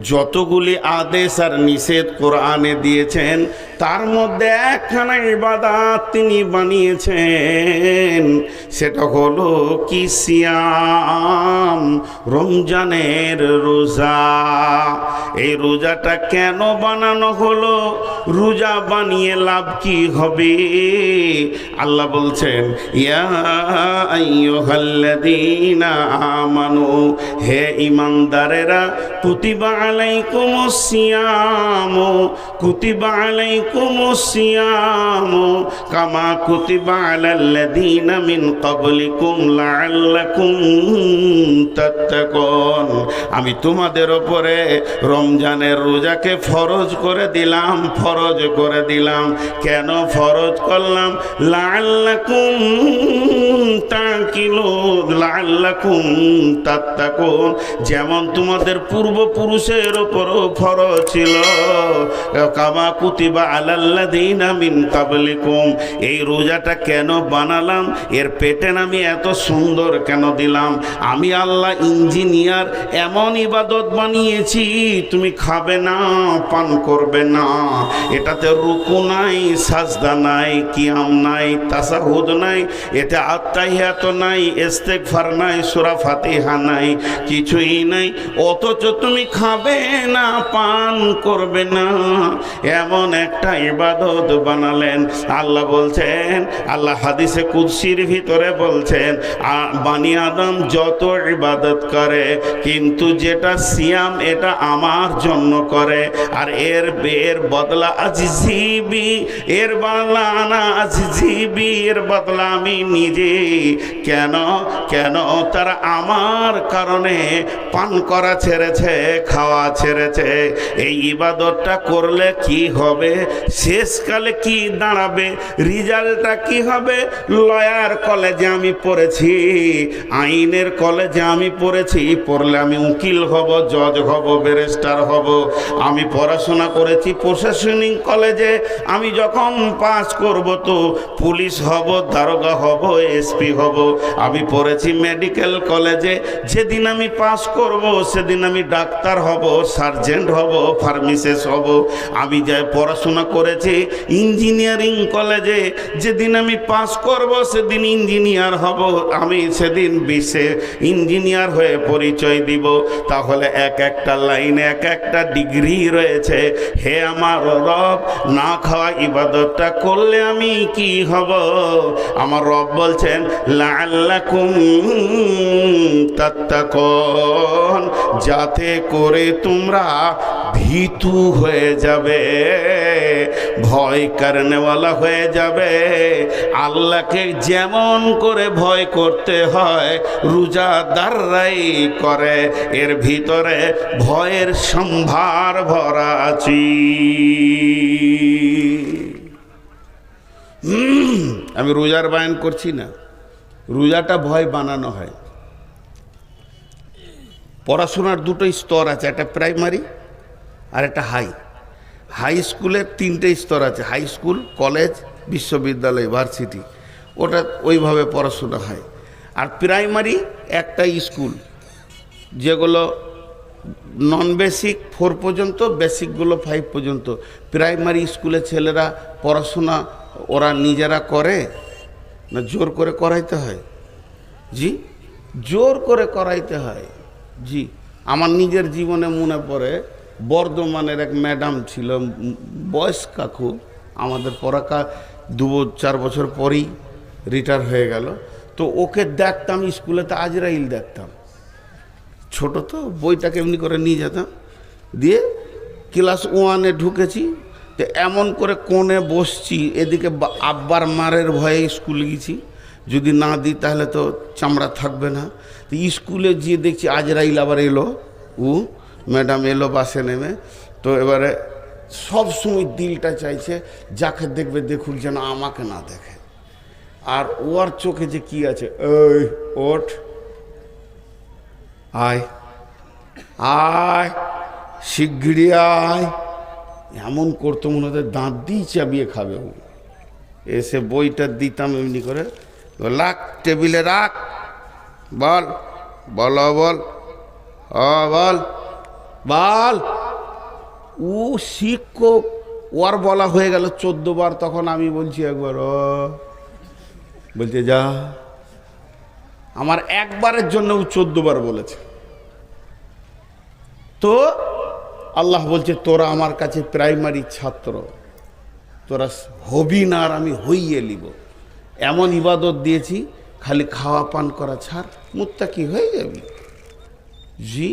যতগুলি আদেশ আর নিষেধ কোরআনে দিয়েছেন তার মধ্যে একখানা ইবাদত তিনি বানিয়েছেন, সেটা হলো কি সিয়াম, রমজানের রোজা। এই রোজাটা কেন বানানো হলো? রোজা বানিয়ে লাভ কি হবে? আল্লাহ বলছেন, ইয়া আইয়ুহাল্লাযীনা আমানু, হে ঈমানদারেরা, কুতিবা আলাইকুমুস সিয়াম, কুতিবা আলাইকুমুস সিয়াম কামা কুতিবা আলাল্লাযীনা মিন ক্বাবলিকুম লাআল্লাকুম তাত্তাকুন। আমি তোমাদের উপরে রমজানের রোজাকে ফরজ করে দিলাম, ফরজ করে দিলাম। কেন ফরজ করলাম? লাআল্লাকুম তাকিলুন, লাআল্লাকুম তাত্তাকুন। যেমন তোমাদের পূর্বপুরুষের উপরও ফরজ ছিল, কামা কুতিবা আলাল্লাযীনা মিন ক্বাবলিকুম। এই রোজাটা কেন বানালাম? এর প্যাটার্ন আমি এত সুন্দর কেন দিলাম? আমি আল্লাহ ইঞ্জিনিয়ার, এমন ইবাদত বানিয়েছি, তুমি খাবে না, পান করবে না, এটাতে রুকু নাই, সাজদা নাই, কিয়াম নাই, তাশাহুদ নাই, এতে আত্তাহিয়াত নাই, ইস্তেগফার নাই, সূরা ফাতিহা নাই, কিছুই নাই, অথচ তুমি খাবে না, পান করবে না, এমন একটা ইবাদত বানালেন। আল্লাহ বলছেন, আল্লাহ হাদিসে কুদসির ভিতরে বলছেন, বানি আদম যত ইবাদত করে, কিন্তু যেটা সিয়াম এটা আমার জন্য করে, আর এর বদলা আজিবি, এর বদলা আনা আজিবি, এর বদলা আমি নিজে। কেন? কেন? তারা আমার কারণে পান করা ছেড়েছে, খাওয়া ছেড়েছে। এই ইবাদতটা করলে কি হবে? শেষকালে কি দাঁড়াবে? রেজাল্টটা কি হবে? লয়ার কলেজে আমি পড়েছি, আইনের কলেজে আমি পড়েছি, পড়লে আমি উকিল হব, জজ হব, ব্যারিস্টার হব। আমি পড়াশোনা করেছি প্রশাসনিক কলেজে, আমি যখন পাস করব তো পুলিশ হব, দারোগা হব, এসপি হব। আমি পড়েছি মেডিকেল কলেজে, যেদিন আমি পাস করব সেদিন আমি ডাক্তার হব, সার্জেন্ট হব, ফার্মাসিস্ট হব। আমি যাই পড়াশোনা করেছি ইঞ্জিনিয়ারিং কলেজে, যেদিন আমি পাস করব সেদিন ইঞ্জিনিয়ার হব, আমি সেদিন বিশ্বে ইঞ্জিনিয়ার হয়ে পরিচয় দিব। তাহলে এক একটা লাইনে এক একটা ডিগ্রি রয়েছে। হে আমার রব, না খাওয়া ইবাদতটা করলে আমি কি হব? আমার রব বলছেন, লাআল্লাকুম তাত্তাকুন, যাতে করে তোমরা ভীতু হয়ে যাবে, ভয় করনেওয়ালা হয়ে যাবে। আল্লাহকে যেমন করে ভয় করতে হয় রোজাদাররাই করে, এর ভিতরে ভয়ের সম্ভার ভরা আছে। আমি রোজার বায়ান করছি না, রোজাটা ভয় বানানো হয়। পড়াশোনার দুটো স্তর আছে, একটা প্রাইমারি আর একটা হাই। হাই স্কুলের তিনটে স্তর আছে, হাই স্কুল, কলেজ, বিশ্ববিদ্যালয়, ভার্সিটি, ওটা ওইভাবে পড়াশোনা হয়। আর প্রাইমারি একটা স্কুল, যেগুলো নন বেসিক 4 পর্যন্ত, বেসিকগুলো 5 পর্যন্ত। প্রাইমারি স্কুলে ছেলেরা পড়াশোনা ওরা নিজেরা করে না জোর করে করাইতে হয়? জি, জোর করে করাইতে হয়। জি, আমার নিজের জীবনে মনে পড়ে, বর্ধমানের এক ম্যাডাম ছিল, বয়স্কা খুব, আমাদের পড়াকা 2-4 বছর পরেই রিটায়ার হয়ে গেল। তো ওকে দেখতাম স্কুলেতে, আজরাইল দেখতাম, ছোট তো, বইটাকে এমনি করে নিয়ে যেতাম, দিয়ে ক্লাস 1-এ ঢুকেছি, তো এমন করে কোণে বসছি, এদিকে আব্বার মারের ভয়ে স্কুলে গেছি, যদি না দিই তাহলে তো চামড়া থাকবে না। তো স্কুলে গিয়ে দেখছি আজরাইল আবার এলো, ম্যাডাম এলো বাসে নেমে। তো এবারে সব সময় দিলটা চাইছে যাকে দেখবে দেখুক যেন আমাকে না দেখে। আর ওর চোখে যে কি আছে, এই ওঠ, আয় আয়, শিগগিরি আয়, এমন করতো মনে হতো দাঁত দিয়ে চাবিয়ে খাবে। এসে বইটা দিতাম এমনি করে, লাখ টেবিলে রাখ, বল বল বল, বল বল। ও শিক্ষক, ওর বলা হয়ে গেল 14 বার, তখন আমি বলছি একবার, ও বলছে যা। আমার একবারের জন্য ও 14 বার বলেছে। তো আল্লাহ বলছে তোরা আমার কাছে প্রাইমারি ছাত্র, তোরা হবি না আর আমি হইয়ে নিব। এমন ইবাদত দিয়েছি, খালি খাওয়া পান করা ছাড়, মুত্তাকি হয়ে যাবি। জি,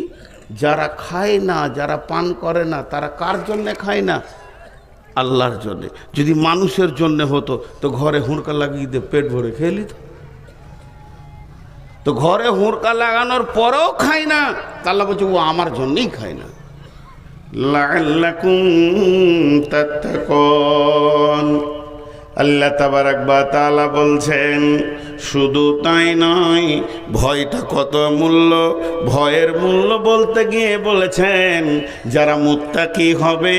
যারা খায় না, যারা পান করে না, তারা কার জন্যে খায় না? আল্লাহর জন্যে। যদি মানুষের জন্যে হতো তো ঘরে হুঁড়কা লাগিয়ে দিয়ে পেট ভরে খেয়ে নিত। তো ঘরে হুঁড়কা লাগানোর পরেও খায় না, আল্লাহ বলছে ও আমার জন্যই খায় না। লাআল্লাকুম তাত্তাকুন। আল্লাহ তাবারাক ওয়া তাআলা বলছেন শুধু তাই নয়, ভয়টা কত মূল্য। ভয়ের মূল্য বলতে গিয়ে বলেছেন যারা মুত্তাকি হবে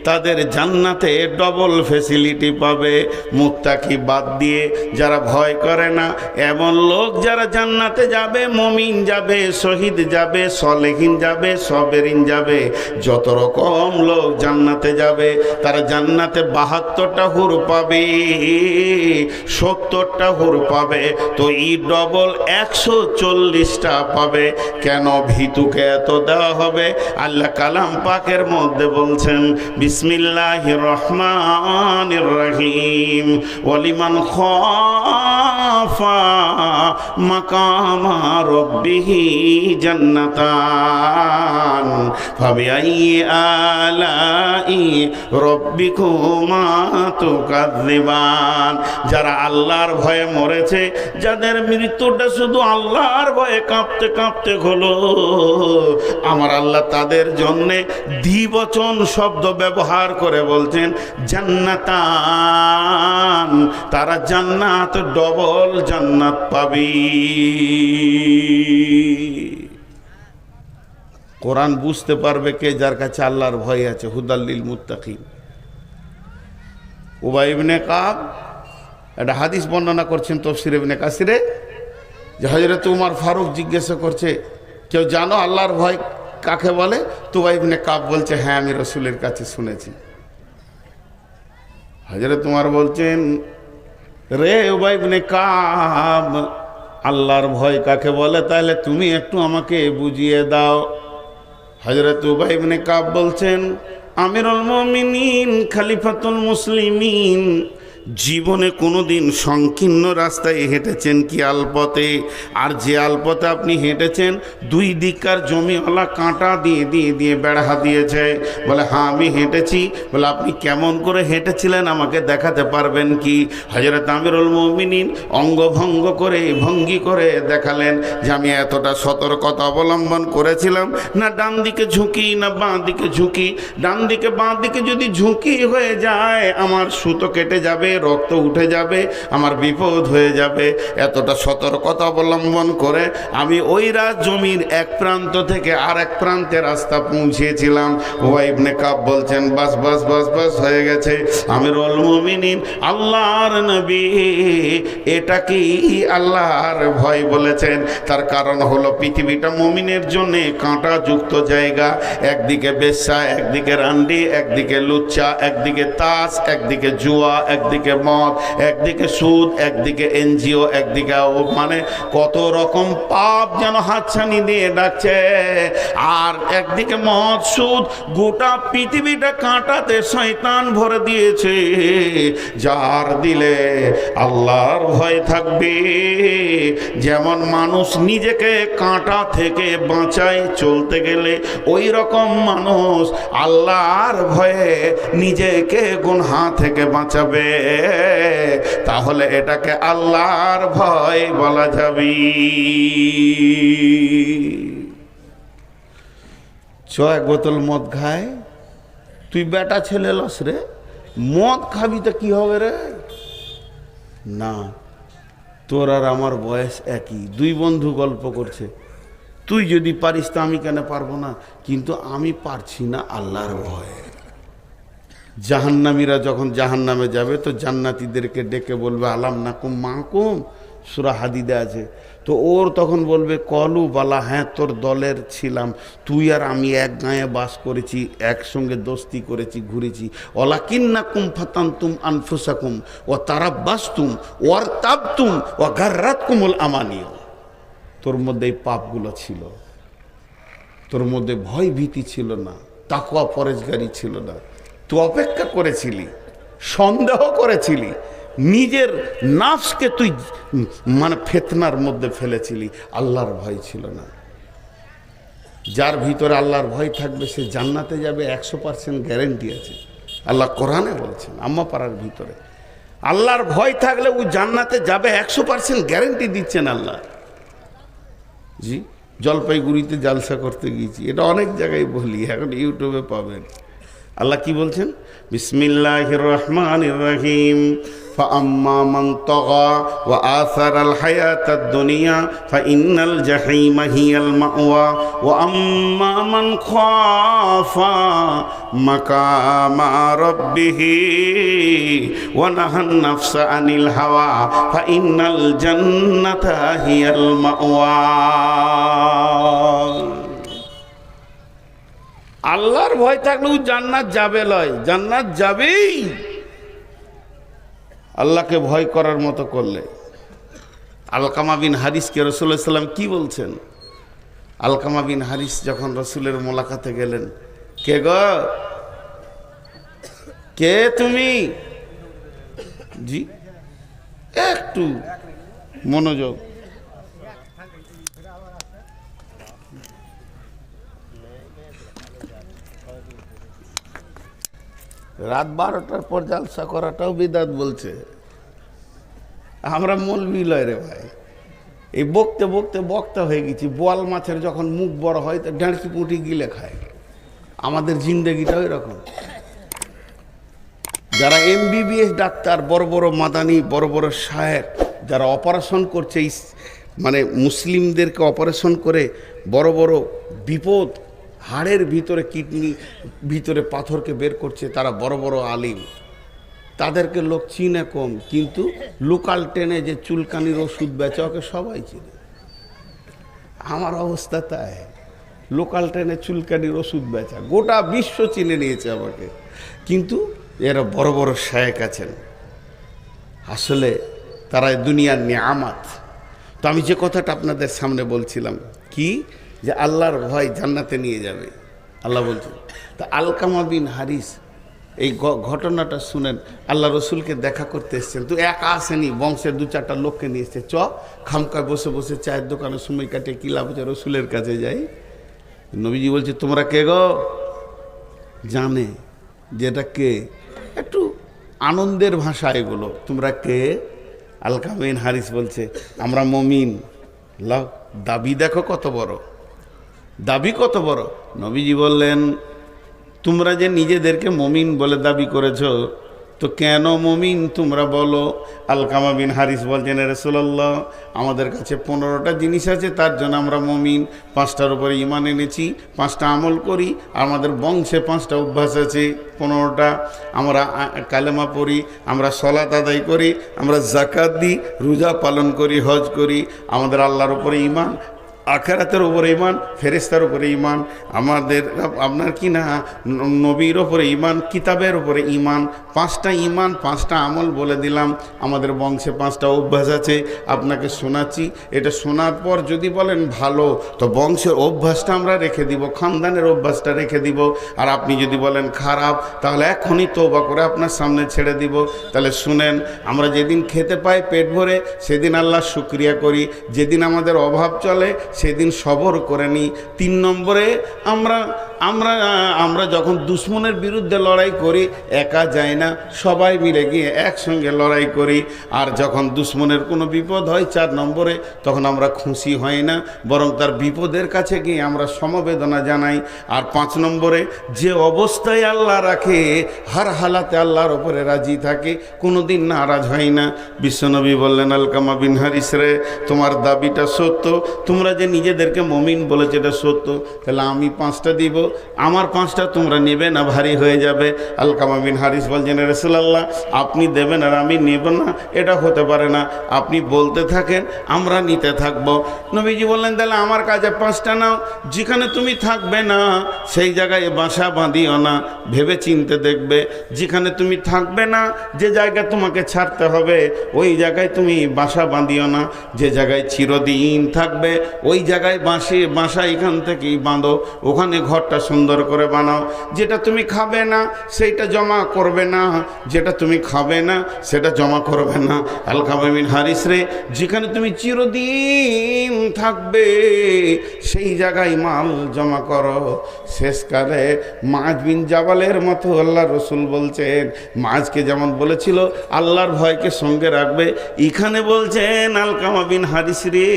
তাদের জান্নাতে ডবল ফ্যাসিলিটি পাবে। মুত্তাকি বাদ দিয়ে যারা ভয় করে না, এমন লোক যারা জান্নাতে যাবে, মুমিন যাবে, শহীদ যাবে, সলেহিন যাবে, সবেরিন যাবে, যত রকম লোক জান্নাতে যাবে, তারা জান্নাতে 72টা হুর পাবে, 70টা হুর পাবে। তো ই ডবল 140টা পাবে। কেন ভিতুকে এত দেওয়া হবে? আল্লাহ কালাম পাকের মধ্যে বলছেন বিসমিল্লাহির রহমানির রহিম, ওয়ালিমান খাফা মাকামা রাব্বিহি জান্নাতান ফাবিআইয়ি আলাই রাব্বিকুমা তুকাযযিবান। যারা আল্লাহর ভয়ে মরেছে, যাদের মৃত্যুটা শুধু আল্লাহর ভয়ে কাঁপতে কাঁপতে হলো, আমার আল্লাহ তাদের জন্যে দ্বিবচন শব্দ ব্যবহার করে বলছেন জান্নাতান, তারা জান্নাত, ডবল জান্নাত পাবি। কোরআন বুঝতে পারবে কে? যার কাছে আল্লাহর ভয় আছে। হুদাল্লিল মুত্তাকিন। উবাই ইবনে কাব একটা হাদিস বর্ণনা করছেন তাফসীর ইবনে কাসিরে, যে হযরত উমর ফারুক জিজ্ঞাসা করছে কেউ জানো আল্লাহর ভয় কাকে বলে? তো উবাই ইবনে কাব বলছে হ্যাঁ, আমি রাসূলের কাছে শুনেছি। হযরত উমর বলছেন রে উবাই ইবনে কাব, আল্লাহর ভয় কাকে বলে তাহলে তুমি একটু আমাকে বুঝিয়ে দাও। হযরত উবাই ইবনে কাব বলছেন আমিরুল মুমিনিন, খলিফাতুল মুসলিমিন, জীবনে কোনোদিন সংকীর্ণ রাস্তায় হেঁটেছেন কি আলপথে? আর যে আলপথে আপনি হেঁটেছেন দুই দিককার জমিওয়ালা কাঁটা দিয়ে দিয়ে দিয়ে বেড়া দিয়েছে। বলে হ্যাঁ আমি হেঁটেছি। বলে আপনি কেমন করে হেঁটেছিলেন আমাকে দেখাতে পারবেন কি? হযরত আমিরুল মুমিনিন অঙ্গভঙ্গ করে ভঙ্গি করে দেখালেন যে আমি এতটা সতর্কতা অবলম্বন করেছিলাম, না ডান দিকে ঝুঁকি না বাঁ দিকে ঝুঁকি। ডান দিকে বাঁ দিকে যদি ঝুঁকি হয়ে যায় আমার সুতো কেটে যাবে, রক্ত উঠে যাবে, আমার বিপদ হয়ে যাবে। এতটা সতর্কতা অবলম্বন করে আমি ওই জমির এক প্রান্ত থেকে আর এক প্রান্তে রাস্তা পৌঁছেছিলাম। উবাই ইবনে কাব বলছেন বাস বাস বাস বাস হয়ে গেছে। আমিরুল মুমিনিন আল্লাহর নবী এটা কি আল্লাহর ভয় বলেছেন? তার কারণ হলো পৃথিবীটা মুমিনের জন্য কাঁটা যুক্ত জায়গা। একদিকে বেশ্যা, একদিকে রান্ডি, একদিকে লুচ্চা, একদিকে তাস, একদিকে জুয়া, একদিকে মদ, একদিকে সুদ, একদিকে এনজিও, একদিকে মানে কত রকম পাপ যেন হাতছানি দিয়ে ডাকছে। আর একদিকে মদ, সুদ, গোটা পৃথিবীটা কাঁটাতে শয়তান ভরে দিয়েছে। যার দিলে আল্লাহর ভয় থাকবে, যেমন মানুষ নিজেকে কাঁটা থেকে বাঁচায় চলতে গেলে, ওই রকম মানুষ আল্লাহর ভয়ে নিজেকে গুনাহ থেকে বাঁচাবে। তাহলে এটাকে আল্লাহর ভয় বলা যাবে। এক বোতল মদ খায়, তুই বেটা ছেলে লস রে, মদ খাবি তো কি হবে রে? না, তোর আর আমার বয়স একই, দুই বন্ধু গল্প করছে, তুই যদি পারিস তো আমি কেন পারবো না? কিন্তু আমি পারছি না আল্লাহর ভয়ে। জাহান্নামীরা যখন জাহান্নামে যাবে তো জান্নাতীদেরকে ডেকে বলবে আলাম নাকুম মাকুম, সূরা হাদিদে আছে, তো ওর তখন বলবে কলু বালা, হ্যাঁ তোর দলের ছিলাম, তুই আর আমি এক গাঁয়ে বাস করেছি, একসঙ্গে দোস্তি করেছি, ঘুরেছি। ওয়ালাকিন্নাকুম ফাতানতুম আনফুসাকুম ওয়া তারাব্বাসতুম ওয়ারতাবতুম ওয়া গাররাতকুমুল আমানিয়া। তোর মধ্যে এই পাপগুলো ছিল, তোর মধ্যে ভয় ভীতি ছিল না, তাকওয়া পরেজগারি ছিল না, তুই অপেক্ষা করেছিলি, সন্দেহ করেছিলি, নিজের নাফসকে তুই মানে ফিতনার মধ্যে ফেলেছিলি, আল্লাহর ভয় ছিল না। যার ভিতরে আল্লাহর ভয় থাকবে সে জান্নাতে যাবে 100% গ্যারেন্টি আছে। আল্লাহ কোরআনে বলছেন আম্মা পাড়ার ভিতরে আল্লাহর ভয় থাকলে ও জান্নাতে যাবে 100% গ্যারেন্টি দিচ্ছেন আল্লাহ। জি, জলপাইগুড়িতে জালসা করতে গিয়েছি, এটা অনেক জায়গায় বলি, এখন ইউটিউবে পাবেন। আল্লাহ কি বলছেন? বিসমিল্লাহির রহমানির রহিম। فأما من طغى وآثر الحياة الدنيا فإن الجحيم هي المأوى وأما من خاف مقام ربه ونهى النفس عن الهوى فإن الجنة هي المأوى। আল্লাহর ভয় থাকলেও জান্নাত যাবে লয়, জান্নাত যাবেই আল্লাহকে ভয় করার মতো করলে। আলকামা বিন হারিসকে রাসূলুল্লাহ সাল্লাল্লাহু আলাইহি ওয়াসাল্লাম কি বলছেন? আলকামা বিন হারিস যখন রাসূলের মোলাকাতে গেলেন, কে গো, কে তুমি? জি, একটু মনোযোগ। রাত 12টার পর জালসা করাটাও বিদাত বলছে। আমরা মৌলবি লয় রে ভাই, এই বকতে বকতে বক্তা হয়ে গেছি। বোয়াল মাছের যখন মুখ বড় হয় তো ডাঁড়কি পুঁটি গিলে খায়। আমাদের জিন্দেগিটাও এরকম। যারা MBBS ডাক্তার, বড় বড় মাদানি, বড় বড় শায়েখ, যারা অপারেশন করছে, মানে মুসলিমদেরকে অপারেশন করে বড় বড় বিপদ, হাড়ের ভিতরে কিডনি ভিতরে পাথরকে বের করছে, তারা বড় বড় আলিম। তাদেরকে লোক চিনে কম, কিন্তু লোকাল ট্রেনে যে চুলকানির ওষুধ বেচে ওকে সবাই চিনে। আমার অবস্থা তাই, লোকাল ট্রেনে চুলকানির ওষুধ বেচা গোটা বিশ্ব চিনে নিয়েছে আমাকে, কিন্তু এরা বড় বড় শায়েখ আছেন। আসলে তারা দুনিয়ার নিয়ামত। তো আমি যে কথাটা আপনাদের সামনে বলছিলাম কি, যে আল্লাহর ভয় জান্নাতে নিয়ে যাবে আল্লাহ বলছেন। তা আলকামা বিন হারিস এই ঘটনাটা শুনেন, আল্লাহ রসুলকে দেখা করতে এসছেন। তো একা আসেনি, বংশের 2-4টা লোককে নিয়ে এসছে। খামকায় বসে বসে চায়ের দোকানে সময় কাটিয়ে কি লাভ হচ্ছে, রসুলের কাছে যাই। নবীজি বলছে, তোমরা কে গো? জানে যেটা কে, একটু আনন্দের ভাষা এগুলো। তোমরা কে? আলকামা বিন হারিস বলছে, আমরা মুমিন। লাও, দাবি দেখো কত বড়, দাবি কত বড়। নবীজি বললেন, তোমরা যে নিজেদেরকে মুমিন বলে দাবি করেছো, তো কেন মুমিন তোমরা বলো? আলকামা বিন হারিস বলছেন, রাসূলুল্লাহ, আমাদের কাছে 15টা জিনিস আছে, তার জন্য আমরা মুমিন। 5টার উপরে ঈমান এনেছি, 5টা আমল করি, আমাদের বংশে 5টা অভ্যাস আছে, 15টা। আমরা কালেমা পড়ি, আমরা সালাত আদায় করি, আমরা যাকাত দিই, রোজা পালন করি, হজ করি। আমাদের আল্লাহর উপরে ঈমান, আখিরাতের উপরে ঈমান, ফেরেশতার উপরে ঈমান, আমাদের আপনার কি না নবীর উপরে ঈমান, কিতাবের উপরে ঈমান। 5টা ঈমান, 5টা আমল বলে দিলাম। আমাদের বংশে 5টা অভ্যাস আছে, আপনাকে শোনাচ্ছি। এটা শোনার পর যদি বলেন ভালো, তো বংশের অভ্যাসটা আমরা রেখে দিব, খানদানের অভ্যাসটা রেখে দিব। আর আপনি যদি বলেন খারাপ, তাহলে এখনই তওবা করে আপনার সামনে ছেড়ে দিব। তাহলে শুনেন, আমরা যেদিন খেতে পাই পেট ভরে, সেদিন আল্লাহর শুকরিয়া করি। যেদিন আমাদের অভাব চলে, সেদিন সবর করে নিই। 3 নম্বরে, আমরা যখন দুশ্মনের বিরুদ্ধে লড়াই করি, একা যাই না, সবাই মিলে গিয়ে একসঙ্গে লড়াই করি। আর যখন দুশ্মনের কোনো বিপদ হয় 4 নম্বরে, তখন আমরা খুশি হই না, বরং তার বিপদের কাছে গিয়ে আমরা সমবেদনা জানাই। আর 5 নম্বরে, যে অবস্থায় আল্লাহ রাখে, হার হালাতে আল্লাহর ওপরে রাজি থাকে, কোনো দিন নারাজ হয় না। বিশ্বনবী বললেন, আলকামা বিন হারিস রে, তোমার দাবিটা সত্য। তোমরা যে যে নিজেদেরকে মমিন বলেছে এটা সত্য, তাহলে আমি 5টা দিব, আমার 5টা তোমরা নেবে না, ভারী হয়ে যাবে। আলকামা বিন হারিস বলছেন, রাসূলুল্লাহ আপনি দেবেন আর আমি নেব না, এটা হতে পারে না, আপনি বলতে থাকেন আমরা নিতে থাকব। নবীজি বললেন তাহলে আমার কাছে 5টা নাও, যেখানে তুমি থাকবে না সেই জায়গায় বাসা বাঁধিও না, ভেবে চিনতে দেখবে। যেখানে তুমি থাকবে না, যে জায়গা তোমাকে ছাড়তে হবে ওই জায়গায় তুমি বাসা বাঁধিও না, যে জায়গায় চিরদিন থাকবে ওই জায়গায় বাসা এখান থেকেই বাঁধো, ওখানে ঘরটা সুন্দর করে বানাও। যেটা তুমি খাবে না সেইটা জমা করবে না, যেটা তুমি খাবে না সেটা জমা করবে না। আলকামা বিন হারিস রে, যেখানে তুমি চিরদিন থাকবে সেই জায়গায় মাল জমা করো। শেষকালে মাজ বিন জাবালের মতো আল্লাহ রসুল বলছেন, মাজকে যেমন বলেছিল আল্লাহর ভয়কে সঙ্গে রাখবে, এখানে বলছেন আলকামা বিন হারিস রে,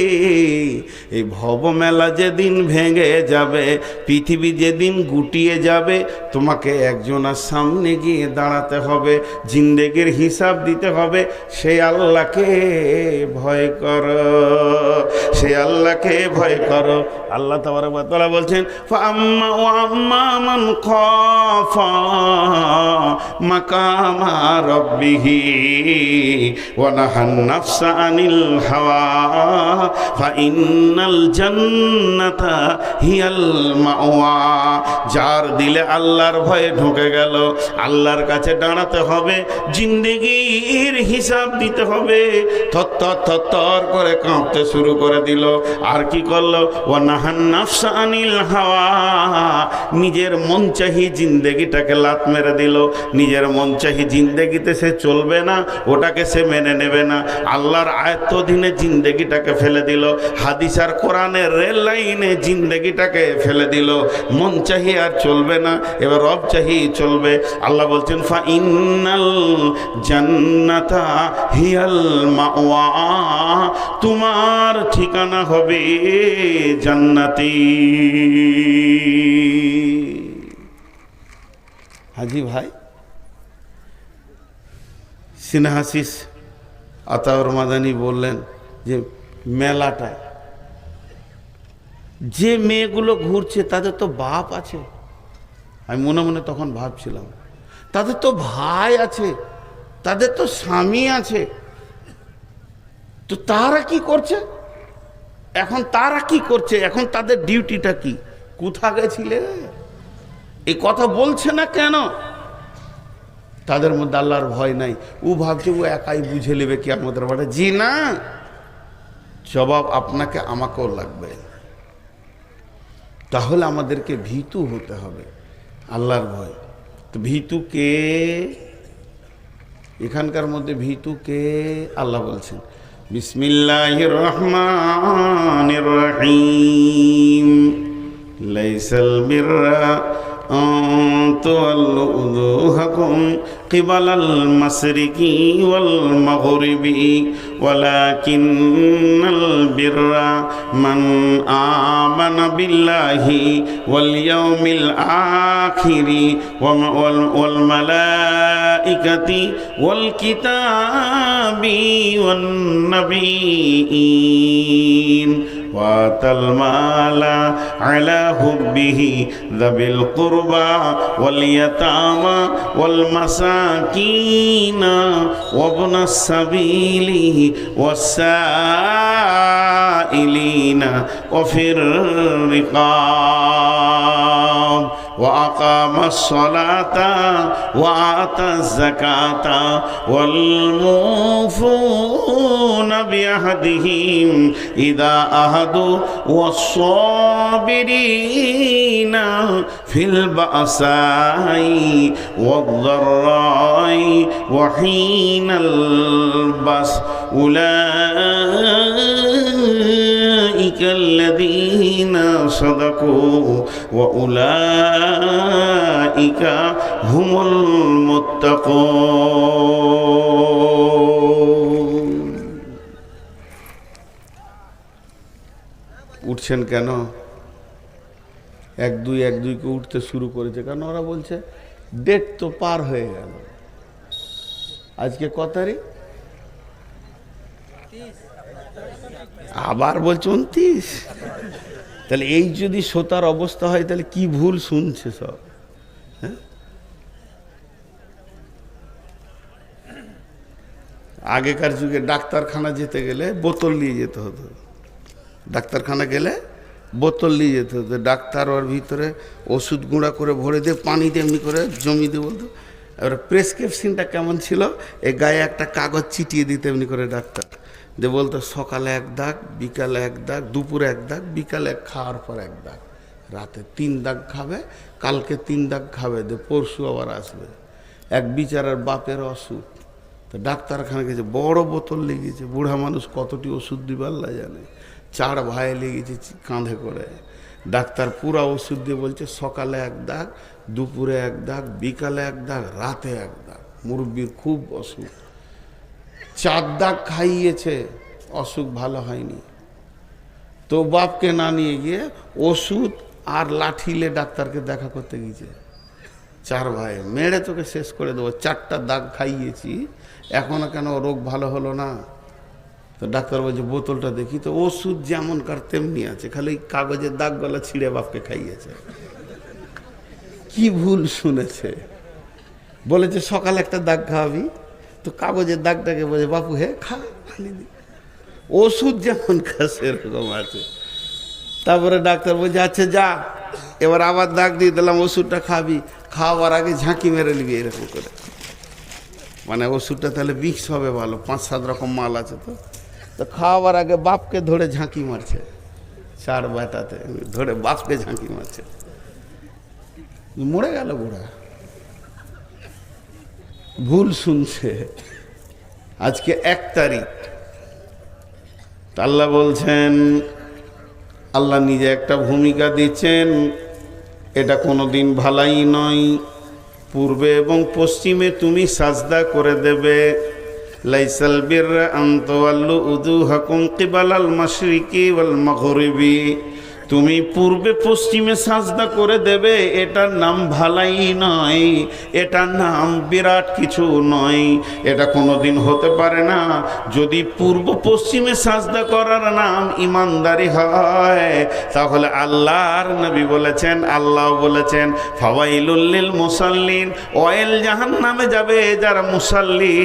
এই ভবমেলা যেদিন ভেঙে যাবে, পৃথিবী যেদিন গুটিয়ে যাবে, তোমাকে একজনের সামনে গিয়ে দাঁড়াতে হবে, জিন্দেগির হিসাব দিতে হবে। সেই আল্লাহকে ভয় করো, সেই আল্লাহকে ভয় করো। আল্লাহ তাবারক ওয়া তাআলা বলছেন, ফাআম্মা ওয়া আম্মা মান খাফা মাকামা রাব্বিহি ওয়া নাহান নাফসা আনিল হাওয়া ফাইন্নাল জান্নাতা হিয়াল মাওয়া। যার দিলে আল্লাহর ভয়ে ঢুকে গেল, আল্লাহর কাছে দাঁড়াতে হবে, জিন্দেগির হিসাব দিতে হবে, থর করে কাঁপতে শুরু করে দিল। আর কি করলো? ওয়া নাহান নাফসা আনিল হাওয়া, নিজের মন চাহি জিন্দেগিটাকে লাত মেরে দিল। নিজের মন চাহি জিন্দেগিতে সে চলবে না, ওটাকে সে মেনে নেবে না, আল্লাহর আয়াত অধীনে জিন্দেগিটাকে ফেলে দিল, হাদিস আর কোরআনের রেল লাইনে জিন্দেগিটাকে ফেলে দিল। মন চাহি আর চলবে না, এবার রব চাহি চলবে। আল্লাহ বলছেন, ফা ইন্নাল জান্নাতা হিয়াল মাওয়া, তোমার ঠিকানা হবে জান্নাতি। হাজি ভাই সিনহাসিস আতাউর মাদানী বললেন যে মেলাটা যে মেয়েগুলো ঘুরছে তাদের তো বাপ আছে। আমি মনে মনে তখন ভাবছিলাম, তাদের তো ভাই আছে, তাদের তো স্বামী আছে, তো তারা কি করছে এখন? তারা কি করছে এখন? তাদের ডিউটিটা কি? কোথা গেছিলে? এই কথা বলছে না কেন? তাদের মধ্যে আল্লাহর ভয় নাই। ও ভাবছে ও একাই বুঝে নেবে কি আমাদের বাড়ি। জি না, জবাব আপনাকে আমাকেও লাগবে। তাহলে আমাদেরকে ভীতু হতে হবে, আল্লাহর ভয়। তো ভীতু কে? এখানকার মধ্যে ভীতু কে? আল্লাহ বলছেন, বিসমিল্লাহির রহমানির রহিম, লাইসাল বিররা তুওয়াল্লু উজুহাকুম কিবালাল মাশরিকি ওয়াল মাগরিবি ওয়ালাকিন্নাল বিররা মান আমানা বিল্লাহি ওয়াল ইয়াউমিল আখিরি ওয়াল মালাইকাতি ওয়াল কিতাবি ওয়ান নাবিয়্যিন ওয়াতাল মালা আলা হুব্বিহি যাবিল কুরবা ওয়াল ইয়াতামা ওয়াল মাসাকিনা ওয়াবনাস সাবিলি ওয়াসাইলিনা ওয়াফির রিকাব وأقام الصلاة وآتى الزكاة والموفون بعهدهم إذا عاهدوا والصابرين في البأساء والضراء وحين البأس أولئك الذين صدقوا وأولئك هم المتقون। উঠছেন কেন? এক দুইকে উঠতে শুরু করেছে কারণ ওরা বলছে ডেট তো পার হয়ে গেল। আজকে কত তারিখ? আবার বলছে 29। তাহলে এই যদি শ্রোতার অবস্থা হয় তাহলে কি ভুল শুনছে সব। হ্যাঁ, আগেকার যুগে ডাক্তারখানা যেতে গেলে বোতল নিয়ে যেতে হতো। ডাক্তারখানা গেলে বোতল নিয়ে যেতে হতো। ডাক্তার ওর ভিতরে ওষুধ গুঁড়া করে ভরে দিয়ে পানি দিয়ে এমনি করে জমি দিয়ে বলতো। এবার প্রেসক্রিপশনটা কেমন ছিল, এই গায়ে একটা কাগজ চিটিয়ে দিতে এমনি করে ডাক্তার দিয়ে বলতো সকালে 1 দাগ, বিকালে 1 দাগ, দুপুরে 1 দাগ, বিকালে খাওয়ার পর 1 দাগ, রাতে 3 দাগ খাবে, কালকে 3 দাগ খাবে, দিয়ে পরশু আবার আসবে। এক বিচারার বাপের অসুখ, তো ডাক্তারখানা গেছে, বড় বোতল লেগেছে, বুড়া মানুষ কতটি ওষুধ দিবে আল্লাহ জানে। 4 ভাই লেগেছে কাঁধে করে। ডাক্তার পুরা ওষুধ দিয়ে বলছে সকালে 1 দাগ, দুপুরে 1 দাগ, বিকালে 1 দাগ, রাতে 1 দাগ। মুরব্বির খুব অসুখ, 4 দাগ খাইয়েছে, অসুখ ভালো হয়নি। তো বাপকে না নিয়ে গিয়ে ওষুধ আর লাঠিলে ডাক্তারকে দেখা করতে গিয়েছে। 4 ভাই, মেরে তোকে শেষ করে দেবো, 4টা দাগ খাইয়েছি, এখনো কেন রোগ ভালো হলো না? তো ডাক্তার বলছে বোতলটা দেখি, তো ওষুধ যেমনকার তেমনি আছে, খালি কাগজের দাগ গলা ছিঁড়ে বাপকে খাইয়েছে। কি ভুল শুনেছে? বলেছে সকালে 1টা দাগ খাওয়াবি, তো কাগজের দাগটাকে বলে বাপু হে খা, ওষুধ যেমন খা সেরকম আছে। তারপরে ডাক্তার বলছে আচ্ছা যা, এবার আবার দাগ দিয়ে দিলাম, ওষুধটা খাবি, খাওয়ার আগে ঝাঁকি মেরে নিবি এরকম করে। মানে ওষুধটা তাহলে বিষ হবে ভালো, 5-7 রকম মাল আছে। তো খাওয়ার আগে বাপকে ধরে ঝাঁকি মারছে, 4 বেটাতে ধরে বাপকে ঝাঁকি মারছে, মরে গেল বুড়া। ভুল শুনছে। আজকে 1 তারিখ, আল্লাহ বলছেন, আল্লাহ নিজে একটা ভূমিকা দিচ্ছেন, এটা কোনোদিন ভালাই নয়। পূর্বে এবং পশ্চিমে তুমি সাজদা করে দেবে। লাইসাল বিররা আন তুওয়াল্লু উজুহাকুম কিবালাল মাশরিকি ওয়াল মাগরিবি, তুমি পূর্বে পশ্চিমে সাজদা করে দেবে, এটার নাম ভালাই নয়, এটার নাম বিরাট কিছু নয়, এটা কোনোদিন হতে পারে না। যদি পূর্ব পশ্চিমে সাজদা করার নাম ইমানদারি হয়, তাহলে আল্লাহর নবী বলেছেন, আল্লাহ বলেছেন ফাওয়াইলুল লিল মুসাল্লিন, ওয়াইল জাহান্নামে যাবে যারা মুসাল্লি,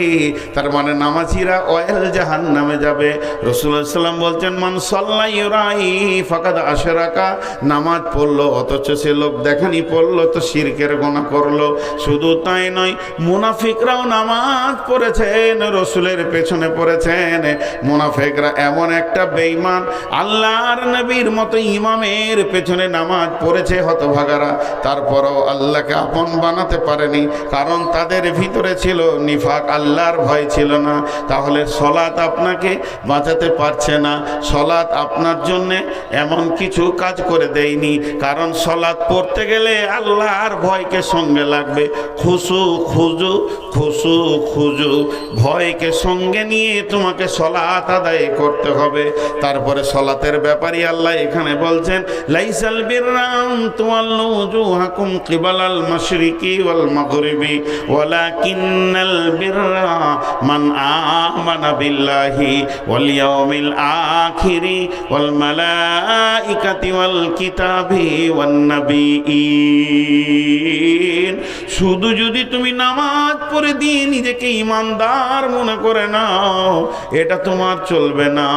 তার মানে নামাজিরা ওয়াইল জাহান্নামে যাবে। রাসূলুল্লাহ সাল্লাল্লাহু আলাইহি ওয়াসাল্লাম বলছেন মান সাল্লা ইউরাই ফাকাদ আশরাকা, নামাজ পড়লো অথচ সে লোক দেখানি পড়লো, তো শিরকের গুনাহ করলো। শুধু তাই নয়, মুনাফিকরাও নামাজ পড়েছেন, রসুলের পেছনে পড়েছেন। মুনাফিকরা এমন একটা বেঈমান, আল্লাহর নবীর মতো ইমামের পেছনে নামাজ পড়েছে হতভাগারা, তারপরও আল্লাহকে আপন বানাতে পারেনি, কারণ তাদের ভিতরে ছিল নিফাক, আল্লাহর ভয় ছিল না। তাহলে সলাত আপনাকে বাঁচাতে পারছে না, সলাত আপনার জন্যে এমন কিছু কাজ করে দেয়নি, কারণ সলাত পড়তে গেলে আল্লাহর ভয়কে সঙ্গে লাগবে। খুশু খুজু, খুশু খুজু, ভয়কে সঙ্গে নিয়ে তোমাকে সলাত আদায় করতে হবে। তারপরে সলাতের ব্যাপারে আল্লাহ এখানে বলছেন লাইসাল বিররা আন তুওয়াল্লু উজুহাকুম কিবালাল মাশরিকি ওয়াল মাগরিবি ওয়ালাকিন্নাল বিররা মান আমানা বিল্লাহি ওয়াল ইয়াউমিল আখিরি ওয়াল মালাইকাতি ওয়াল কিতাবি ওয়ান নাবিয়িন। শুধু যদি তুমি নামাজ পড়ে দিয়ে নিজেকে ইমানদার মনে করে নাও, এটা তোমার চলবে না,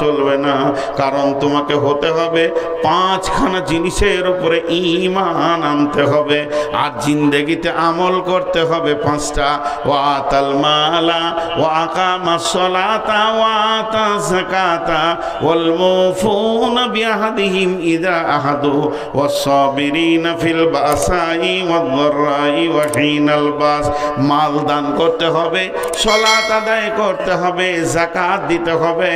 চলবে না। কারণ তোমাকে হতে হবে 5খানা জিনিসের উপরে ঈমান আনতে হবে, আর জিন্দেগিতে আমল করতে হবে 5টা। ওয়া আতাল মালা ওয়া আকামাস সালাতা ওয়া আতা যাকাতা ওয়াল মুফুনা বিআহদিহিম ইযা আহাদু ওয়াস সাবিরিনা ফিল বাসাই ওয়াদ দাররাই ওয়া হিনাল বাস। মাল দান করতে হবে, সালাত আদায় করতে হবে, যাকাত দিতে হবে,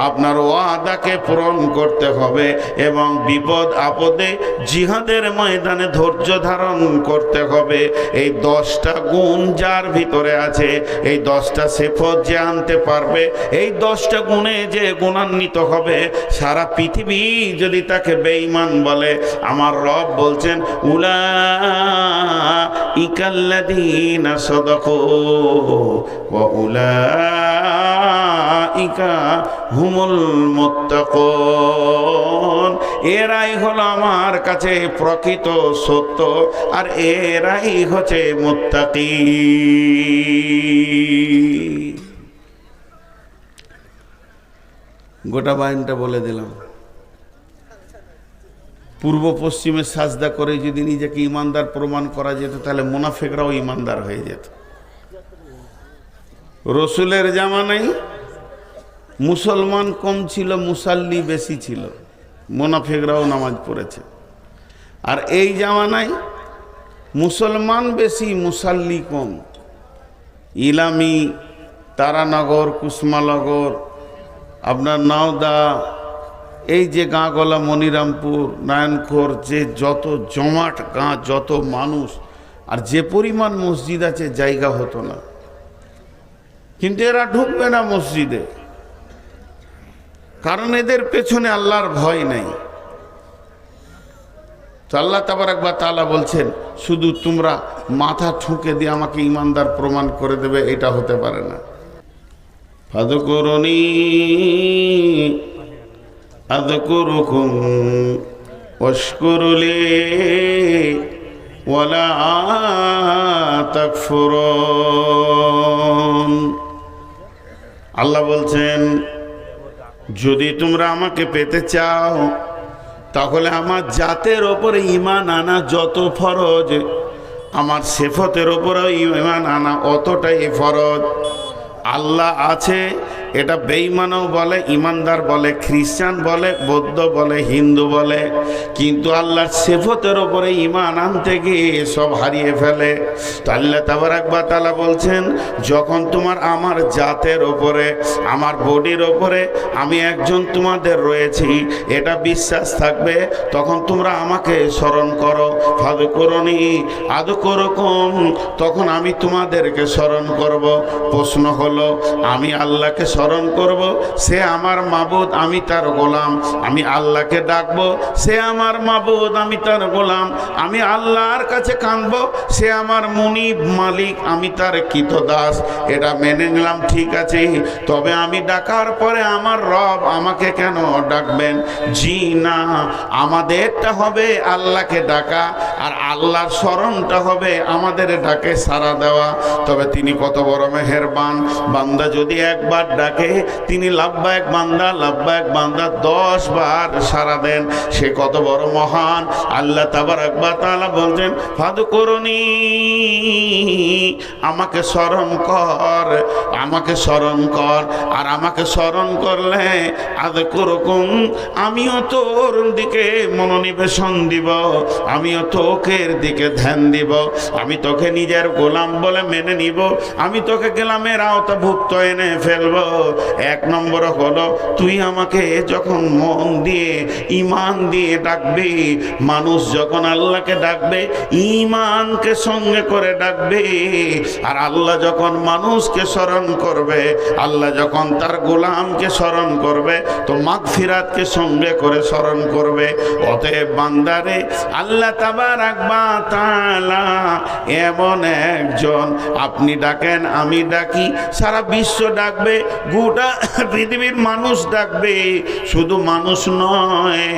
আপনার ওয়াদাকে পূরণ করতে হবে, এবং বিপদ আপদে জিহাদের ময়দানে ধৈর্য ধারণ করতে হবে। এই 10টা গুণ যার ভিতরে আছে, এই 10টা সিফত যে আনতে পারবে, এই 10টা গুণে যে গুণান্বিত হবে, সারা পৃথিবী যদি তাকে বেঈমান বলে, আমার রব বলছেন উলাইকাল্লাযীনা সাদাকু ওয়া উলাইকা হুমুল মুত্তাকুন। এরাই হলো আমার কাছে প্রকৃত সত্য, আর এরাই হচ্ছে মুত্তাকি। গোটা বায়ানটা বলে দিলাম। পূর্ব পশ্চিমে সাজদা করে যদি নিজেকে ইমানদার প্রমাণ করা যেত, তাহলে মুনাফিকরাও ইমানদার হয়ে যেত। রসুলের জামানায় মুসলমান কম ছিল, মুসাল্লি বেশি ছিল, মুনাফিকরাও নামাজ পড়েছে। আর এই জামানায় মুসলমান বেশি, মুসাল্লি কম। ইলামি, তারানগর, কুসমানগর, আপনার নাওদা, এই যে গাঁগলা, মনিরামপুর, নারায়ণখোর, যে যত জমাট গাঁ, যত মানুষ, আর যে পরিমাণ মসজিদ আছে জায়গা হতো না। কিন্তু এরা ঢুকবে না মসজিদে, কারণ এদের পেছনে আল্লাহর ভয় নাই। তো আল্লাহ তাবারাক ওয়া তাআলা বলছেন, শুধু তোমরা মাথা ঠুকে দিয়ে আমাকে ইমানদার প্রমাণ করে দেবে, এটা হতে পারে না। ফাযকুরুনি আযকুরুকুম ওয়াশকুরুলি ওয়ালা তাকফুরুন। আল্লাহ বলছেন, যদি তোমরা আমাকে পেতে চাও, তাহলে আমার জাতের ওপরে ঈমান আনা যত ফরজ, আমার সিফতের ওপরে ঈমান আনা অতটাই ফরজ। আল্লাহ আছে এটা বেঈমানও বলে, ইমানদার বলে, খ্রিস্টান বলে, বৌদ্ধ বলে, হিন্দু বলে, কিন্তু আল্লাহর সিফতের ওপরে ঈমান আনতে গিয়ে সব হারিয়ে ফেলে। তো আল্লাহ তাবারাক ওয়া তাআলা বলছেন, যখন তোমার আমার জাতের ওপরে, আমার বডির ওপরে আমি একজন তোমাদের রয়েছি এটা বিশ্বাস থাকবে, তখন তোমরা আমাকে স্মরণ করো। ফাযকুরুনি আযকুরুকুম, তখন আমি তোমাদেরকে স্মরণ করব। প্রশ্ন হলো, আমি আল্লাহকে স্মরণ করব, সে আমার মাবুদ, আমি তার গোলাম। আমি আল্লাহকে ডাকবো, সে আমার মাবুদ, আমি তার গোলাম। আমি আল্লাহর কাছে কাঁদবো, সে আমার মুনিব, মালিক, আমি তার কৃতদাস। এটা মেনে নিলাম, ঠিক আছে। তবে আমি ডাকার পরে আমার রব আমাকে কেন ডাকবেন? জি না, আমাদেরটা হবে আল্লাহকে ডাকা, আর আল্লাহর স্মরণটা হবে আমাদের ডাকে সাড়া দেওয়া। তবে তিনি কত বড় মেহেরবান, বান্দা যদি একবার ডাকে তিনি লাব্বাইক বান্দা, লাব্বাইক বান্দা 10 বার সাড়া দেন, সে কত বড় মহান। আল্লাহ তাবারাক ওয়া তাআলা বলছেন, ফাযকুরুনি, আমাকে স্মরণ কর, আমাকে স্মরণ কর। আর আমাকে স্মরণ করলে আযকুরুকুম, আমিও তোর দিকে মনোনিবেশন দিব, আমিও তোকের দিকে ধ্যান দিব, আমি তোকে নিজের গোলাম বলে মেনে নিব, আমি তোকে গোলামের আওতাভুক্ত এনে ফেলবো। এক নম্বর হলো, তুই আমাকে যখন মন দিয়ে, ঈমান দিয়ে ডাকবি, মানুষ যখন আল্লাহকে ডাকবে ঈমানকে সঙ্গে করে ডাকবে, আর আল্লাহ যখন মানুষকে স্মরণ করবে, আল্লাহ যখন তার গোলামকে স্মরণ করবে, তো মাগফিরাতকে সঙ্গে করে স্মরণ করবে। অতএব বান্দারে, আল্লাহ তাবারাক ওয়া তাআলা এমন একজন, আপনি ডাকেন, আমি ডাকি, সারা বিশ্ব ডাকবে, গোটা পৃথিবীর মানুষ ডাকবে। শুধু মানুষ নয়,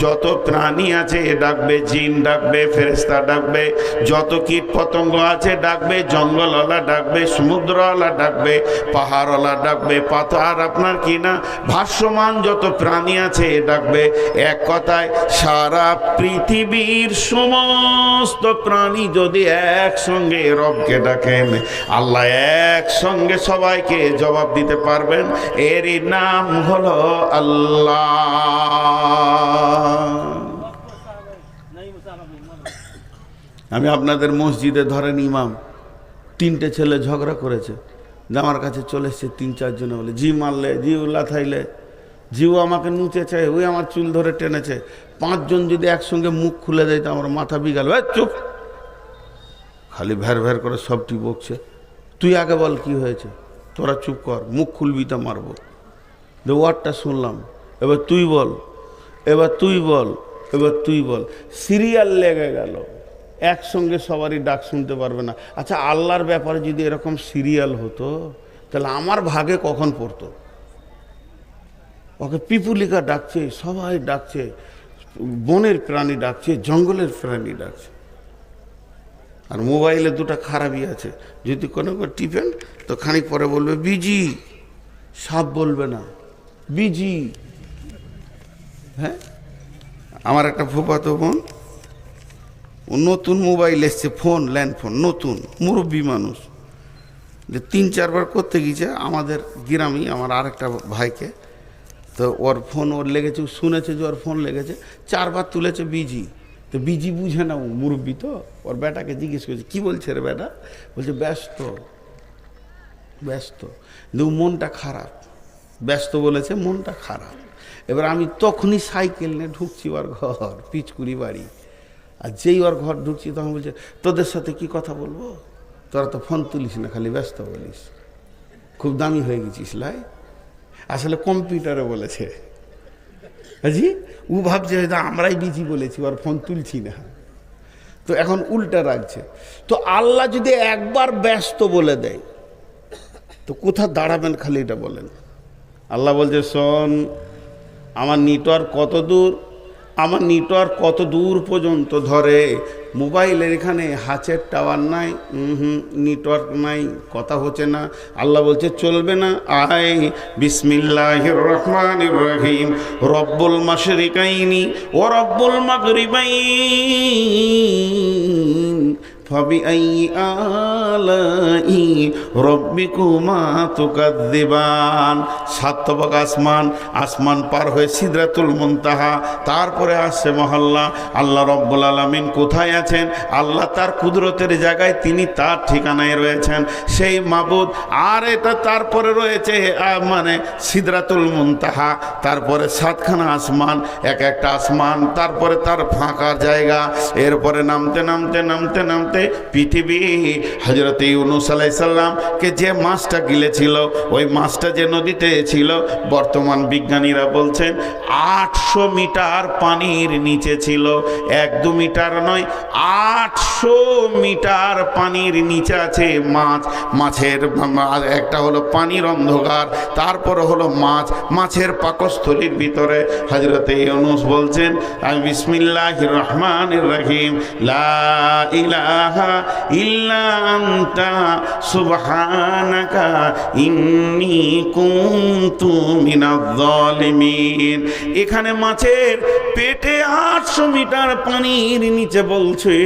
যত প্রাণী আছে ডাকবে, জিন ডাকবে, ফেরেশতা ডাকবে, যত কীট পতঙ্গ আছে ডাকবে, জঙ্গলওয়ালা ডাকবে, সমুদ্রওয়ালা ডাকবে, পাহাড়ওয়ালা ডাকবে, পাথর আপনার কি না ভাসমান যত প্রাণী আছে ডাকবে। এক কথায় সারা পৃথিবীর সমস্ত প্রাণী যদি একসঙ্গে রবকে ডাকেন, আল্লাহ একসঙ্গে সবাইকে জবাব দিতে পারবেন। এরই নাম হলো আল্লাহ। আমি আপনাদের মসজিদে ধরেন ইমাম, 3টে ছেলে ঝগড়া করেছে, আমার কাছে চলে এসছে 3-4 জনে, বলে জি মারলে, জি উল্লা থাইলে, জিও আমাকে নুচেছে, ওই আমার চুল ধরে টেনেছে। 5 জন যদি একসঙ্গে মুখ খুলে দেয় তো আমার মাথা বিগাল। চুপ, খালি ভ্যার ভ্যার করে সবটি বকছে। তুই আগে বল কি হয়েছে, তোরা চুপ কর, মুখ খুলবি তা মারবো। ওয়ার্ডটা শুনলাম, এবার তুই বল, এবার তুই বল, এবার তুই বল। সিরিয়াল লেগে গেল, একসঙ্গে সবারই ডাক শুনতে পারবে না। আচ্ছা, আল্লাহর ব্যাপারে যদি এরকম সিরিয়াল হতো তাহলে আমার ভাগে কখন পড়তো? ওকে পিপুলিকা ডাকছে, সবাই ডাকছে, বনের প্রাণী ডাকছে, জঙ্গলের প্রাণী ডাকছে। আর মোবাইলে দুটো খারাপই আছে, যদি কোনো টিপেন তো খানিক পরে বলবে বিজি, সাপ বলবে না, বিজি। হ্যাঁ, আমার একটা ফুফাতো বোন, নতুন মোবাইল এসছে, ফোন, ল্যান্ড ফোন, নতুন, মুরব্বী মানুষ, যে 3-4 বার করতে গিয়েছে আমাদের গ্রামে আমার আরেকটা ভাইকে, তো ওর ফোন ওর লেগেছে, শুনেছে যে ওর ফোন লেগেছে, 4 বার তুলেছে বিজি। তো বিজি বুঝে না, ও মুরব্বী তো, ওর বেটাকে জিজ্ঞেস করছে কী বলছে রে বেটা? বলছে ব্যস্ত, ব্যস্ত। কিন্তু মনটা খারাপ, ব্যস্ত বলেছে, মনটা খারাপ। এবার আমি তখনই সাইকেল নিয়ে ঢুকছি ওর ঘর, পিচকুড়ি বাড়ি। আর যেই ওর ঘর ঢুকছি তখন বলছে তোদের সাথে কি কথা বলবো, তোরা তো ফোন তুলিস না, খালি ব্যস্ত বলিস, খুব দামি হয়ে গেছিস লাই। আসলে কম্পিউটারে বলেছে, জি, ও ভাবছে হয়তো আমরাই বিজি বলেছি, ওর ফোন তুলছি না, তো এখন উল্টা রাখছে। তো আল্লাহ যদি একবার ব্যস্ত বলে দেয় তো কোথা দাঁড়াবেন, খালি এটা বলেন। আল্লাহ বলছে শোন, আমার নেটওয়ার্ক কত দূর, আমার নেটওয়ার্ক কত দূর পর্যন্ত ধরে। মোবাইলের এখানে হাতের টাওয়ার নাই, নেটওয়ার্ক নাই, কথা হচ্ছে না। আল্লাহ বলছে চলবে না, আয় বিসমিল্লাহির রহমানির রহিম, রব্বুল মাশরিকাইনি ও রব্বুল মাগরিবাইন ফাবিআইয়ি আলাই রব্বিকুমা তুকাদ্দিবান। সাতবক আসমান, আসমান পার হয়ে সিদরাতুল মুনতাহা, তারপরে আসছে মহল্লা। আল্লাহ রব্বুল আলামিন কোথায় আছেন? আল্লাহ তার কুদরতের জায়গায়, তিনি তার ঠিকানায় রয়েছেন, সেই মাবুদ। আর এটা তারপরে রয়েছে মানে সিদরাতুল মুনতাহা, তারপরে 7খানা আসমান, এক একটা আসমান, তারপরে তার ফাঁকার জায়গা, এরপরে নামতে নামতে নামতে নামতে পৃথিবী। হযরত ইউনূস আলাইহিস সালামকে যে মাছটা গিলেছিল, ওই মাছটা যে নদীতে ছিল, বর্তমান বিজ্ঞানীরা বলছেন 800 মিটার পানির নিচে ছিল। 1-2 মিটার নয়, 800 মিটার পানির নিচে আছে মাছ। মাছের একটা হলো পানির অন্ধকার, তারপর হলো মাছ, মাছের পাকস্থলীর ভিতরে হযরত ইউনূস বলছেন বিসমিল্লাহির রহমানির রহিম, লা ইলাহা ইল্লা আনতা সুবহানাকা ইন্নী কুনতু মিনাজ জালিমিন। এখানে মাছের পেটে 800 মিটার পানির নিচে বলছে,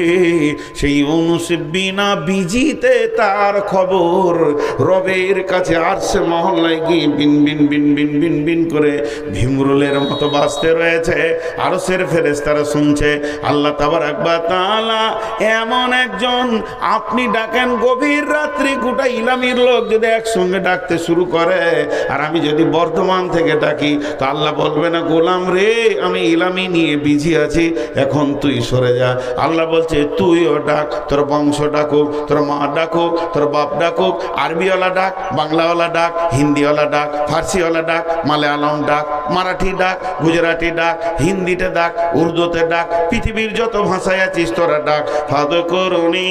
সেই ইউনূস বিনা বিজিতে তার খবর রবের কাছে আরশে মহল্লায় গিয়ে বিন বিন বিন বিন বিন বিন করে ভিমরুলের মতো বাজতে রয়েছে। আরশের ফেরেশতারা শুনছে। আল্লাহ তাবারাক ওয়া তাআলা এমন একজন, আপনি ডাকেন গভীর রাত্রি, গোটা ইলামির লোক যদি একসঙ্গে ডাকতে শুরু করে, আর আমি যদি বর্ধমান থেকে ডাকি, তো আল্লাহ বলবে না গোলাম রে, আমি ইলামি নিয়ে বিজি আছি, এখন তুই সরে যা। আল্লাহ বলছে তুইও ডাক, তোর বংশ ডাকুক, তোর মা ডাকুক, তোর বাপ ডাকুক, আরবিওয়ালা ডাক, বাংলাওয়ালা ডাক, হিন্দিওয়ালা ডাক, ফার্সিওয়ালা ডাক, মালায়ালম ডাক, মারাঠি ডাক, গুজরাটি ডাক, হিন্দিতে ডাক, উর্দুতে ডাক, পৃথিবীর যত ভাষায় আছিস তোরা ডাক। ফাদকুরুনি,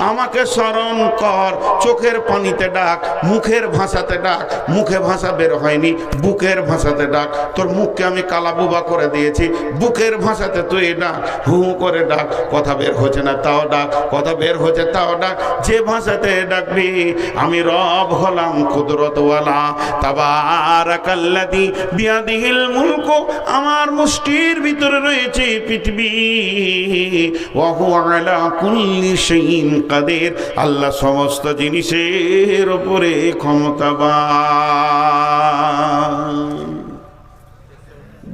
আমাকে স্মরণ কর, চোখের পানিতে ডাক, মুখের ভাষাতে ডাক, মুখে ভাষা বের হয়নি, বুকের ভাষাতে ডাক। তোর মুখকে আমি কালাবুবা করে দিয়েছি, বুকের ভাষাতে তুই ডাক, হু করে ডাক, কথা বের হচ্ছে না তাও ডাক, কথা বের হচ্ছে তাও ডাক। যে ভাষাতে ডাকবি, আমি রব হলাম কুদরতওয়ালা। তাবারাকাল্লাযী বিয়াদিহিল মুলকু, আমার মুষ্টির ভিতরে রয়েছে পৃথিবী। ওয়া হুয়া আলা কুল্লি শাইইন কাদির, আল্লাহ সমস্ত জিনিসের উপরে ক্ষমতাবান।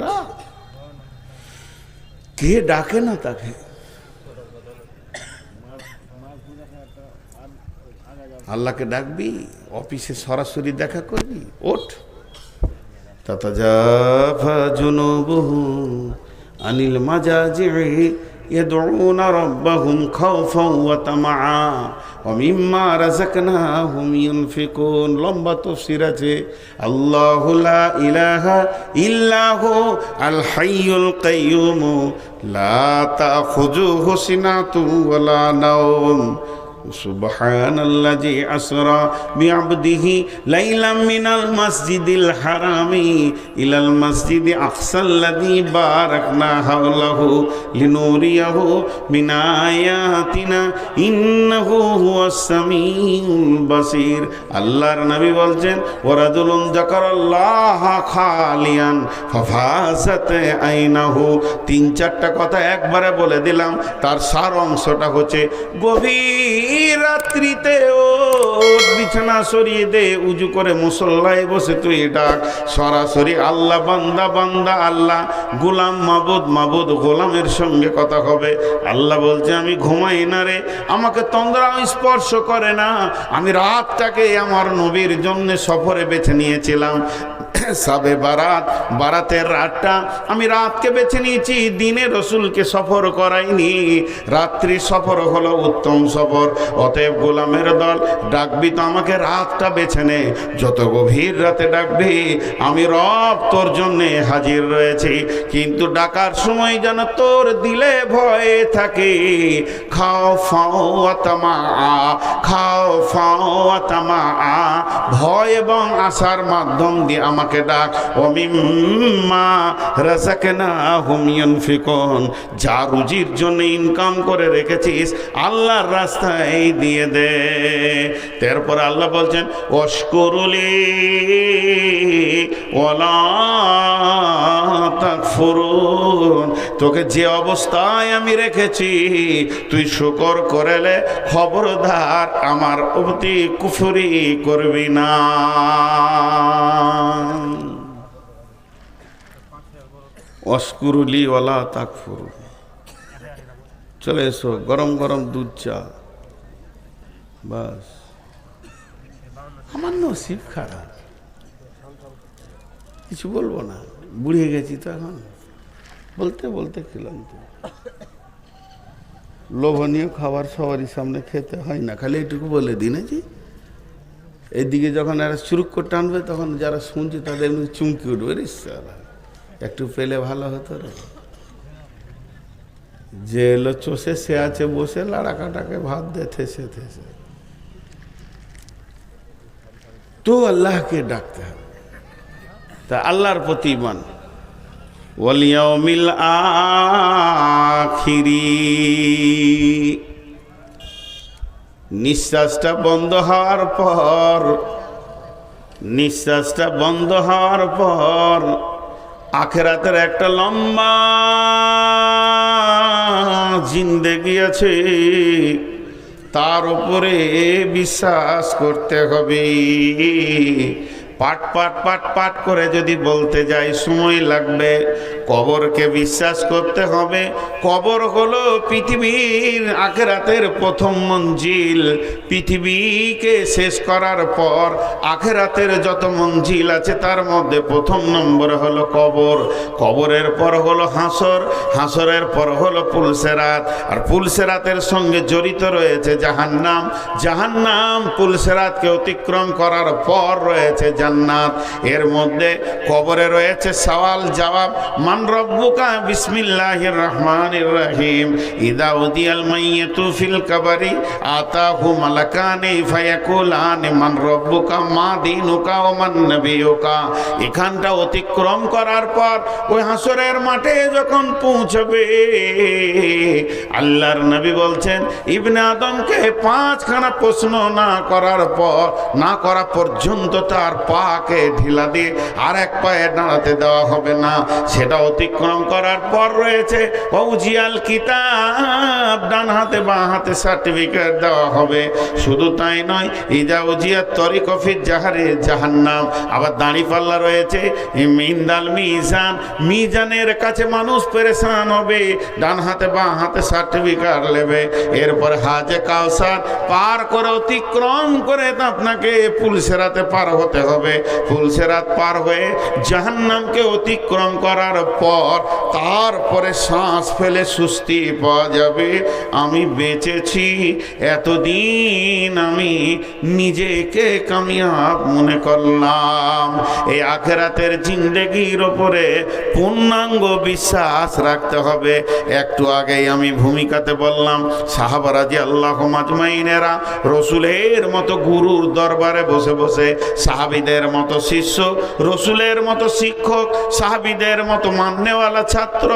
ডাক, কে ডাকে না তাকে? আল্লাহকে ডাকবি, অফিসে সরাসরি দেখা করবি, ওঠ। তাতাজাফা জুনুবুহু আনিল মাজাজি'i يدعون ربهم خوفا وطمعا ومما رزقناهم ينفقون। লম্বা তাফসীর আছে। আল্লাহু লা ইলাহা ইল্লা হু আল হাইয়ুল কাইয়্যুম লা তাখুযুহু সিনাতুন ওয়ালা নাওম সুবহানাল্লাযী আসরা বিআবদিহি লাইলাম মিনাল মাসজিদিল হারামি ইলাল মাসজিদি আকসাল্লাযী বারাকনা হাওলাহু লিনুরিয়াহু মিন আয়াতিনা ইন্নাহু হুয়াস সামিউল বাসীর। আল্লাহর নবী বলছেন ওয়ারাজুলুন যাকারাল্লাহা খালিয়ান ফাফাসাত আইনাহু। তিন চারটা কথা একবারে বলে দিলাম, তার সার অংশটা হচ্ছে গভীর রাত্রিতে ও বিছানা সরিয়ে দে, উজু করে মুসল্লায় বসে তুই ডাক সরাসরি আল্লাহ বান্দা বান্দা আল্লাহ, গোলাম মাবুদ মাবুদ, গোলামের সঙ্গে কথা হবে। আল্লাহ বলছে আমি ঘুমাই না রে, আমাকে তন্দ্রা স্পর্শ করে না, আমি রাতটাকে আমার নবীর জন্য সফরে বেছে নিয়েছিলাম। সাবে বারাত, বারাতের রাতটা আমি রাতকে বেছে নিয়েছি, দিনে রসুলকে সফর করাইনি। রাত্রি সফর হলো উত্তম সফর। অতএব গোলামের দল ডাকবি তো আমাকে রাতটা বেছে নে, যত গভীর রাতে ডাকবি আমি রব তোর জন্যে হাজির রয়েছি। কিন্তু ডাকার সময় যেন তোর দিলে ভয় থাকে। খাও ফাও আতামা, খাও ফাও আতামা, ভয় এবং আশার মাধ্যম দিয়ে আমাকে ডাক। ওমিম্মা রাযাকনাহুম ইউনফিকুন, যা রুজির জন্য ইনকাম করে রেখেছিস আল্লাহর রাস্তায় দিয়ে দে। তারপর আল্লাহ বলছেন ওয়াশকুরুলি ওয়ালা তাকফুরুন, তোকে যে অবস্থায় আমি রেখেছি তুই শুকর করেলে খবরদার আমার প্রতি কুফরি করবি না। ওয়াশকুরুলি ওয়ালা তাকফুরুন। চলে এসো, গরম গরম দুধ চা। বাস, আমার নসিব খারাপ, কিছু বলবো না, বুড়িয়ে গেছি তো এখন, বলতে বলতে ক্লান্ত। লোভনীয় খাবার সবারই সামনে খেতে হয় না, খালি এইটুকু বলে দিন জি। এইদিকে যখন এরা চুরুক করে টানবে তখন যারা শুনছে তাদের এমনি চুমকি উঠবে, রে সালা একটু পেলে ভালো হতো রে। যে এলো চষে সে আছে বসে লাড়াকাটাকে ভাত দে থেসে থেসে। তো আল্লাহকে ডাকতে হবে, তা আল্লাহর প্রতি ঈমান। ওয়াল ইয়াউমিল আখিরি, নিঃশ্বাসটা বন্ধ হওয়ার পর, নিঃশ্বাসটা বন্ধ হওয়ার পর আখিরাতের একটা লম্বা জিন্দেগি আছে, তার উপরে বিশ্বাস করতে হবে। পাট পাট পাট পাট করে যদি বলতে যাই সময় লাগবে। কবরকে বিশ্বাস করতে হবে। কবর হলো পৃথিবীর আখিরাতের প্রথম মঞ্জিল। পৃথিবীকে শেষ করার পর আখিরাতের যত মঞ্জিল আছে তার মধ্যে প্রথম নম্বরে হলো কবর। কবরের পর হলো হাসর, হাসরের পর হলো পুলসেরাত, আর পুলসেরাতের সঙ্গে জড়িত রয়েছে জাহান্নাম। জাহান্নাম পুলসেরাতকে অতিক্রম করার পর রয়েছে জান্নাত। এর মধ্যে কবরে রয়েছে সওয়াল জবাব। মান রব্বুকা, বিসমিল্লাহির রহমানির রহিম। ইদা উদিয়াল মাইয়িতু ফিল কবরি আতাহু মালাকানি ফায়াকুলানি মান রব্বুকা মা দীনুকা ওয়া মান নবিয়ুকা। এখানটা অতিক্রম করার পর ওই হাসরের মাঠে যখন পৌঁছবে, আল্লাহর নবী বলছেন ইবনে আদমকে 5খানা প্রশ্ন না করার পর, না করা পর্যন্ত তার পাকে ঢিলা দিয়ে আর এক পায়ে দাঁড়াতে দেওয়া হবে না। সেটা অতিক্রম করার পর রয়েছে ওজিয়াল কিতাব, ডান হাতে বাঁ হাতে সার্টিফিকেট দেওয়া হবে। শুধু তাই নয়, ইজা উজিয়াত তরিক ফিজ জাহারে জাহান্নাম। আবার দাঁড়িপাল্লা রয়েছে, মিন্দাল মিজান, মিজানের কাছে মানুষ পেরেশান হবে। ডান হাতে বাঁ হাতে সার্টিফিকেট নেবে। এরপরে হাজে কাউসার পার করে অতিক্রম করে আপনাকে পুলসেরাতে পার হতে হবে। হবে। পুলসেরাত পার হয়ে জাহান্নামকে অতিক্রম করার পর তারপরে শ্বাস ফেলে সুস্থি পাওয়া যাবে। আমি বেঁচেছি, এতদিন আমি নিজেকে কামিয়াব মনে করলাম। এই আখিরাতের জিন্দেগির ওপরে পূর্ণাঙ্গ বিশ্বাস রাখতে হবে। একটু আগেই আমি ভূমিকাতে বললাম, সাহাবা রাদিয়াল্লাহু আজমাইনেরা রসুলের মতো গুরুর দরবারে বসে বসে, সাহাবীদের মতো শিষ্য, রসুলের মতো শিক্ষক, সাহাবীদের মতো মাননেওয়ালা ছাত্র,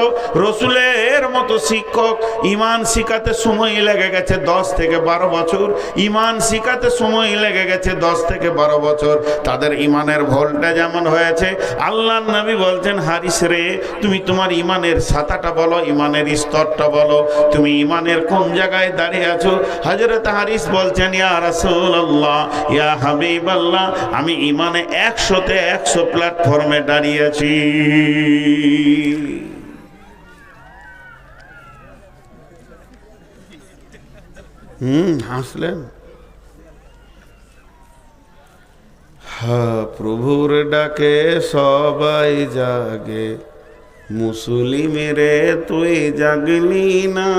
রসুলের মতো শিক্ষক। ইমান শিখাতে সময় লেগে গেছে 10 থেকে 12 বছর, ইমান শিখাতে সময় লেগে গেছে 10 থেকে 12 বছর। তাদের ইমানের ভোল্টেজ যেমন হয়েছে, আল্লাহর নবী বলছেন, হারিস রে, তুমি তোমার ইমানের সাতাটা বলো, ইমানের স্তরটা বলো, তুমি ইমানের কোন জায়গায় দাঁড়িয়ে আছো। হযরত হারিস বলছেন, ইয়া রাসূলুল্লাহ, ইয়া হাবিবাল্লাহ, আমি ইমানে 100তে 100 প্ল্যাটফর্মে দাঁড়িয়ে আছি। হাসলেন। প্রভুর ডাকে সবাই জাগে, মুসলিমেরে তুই জাগলি না,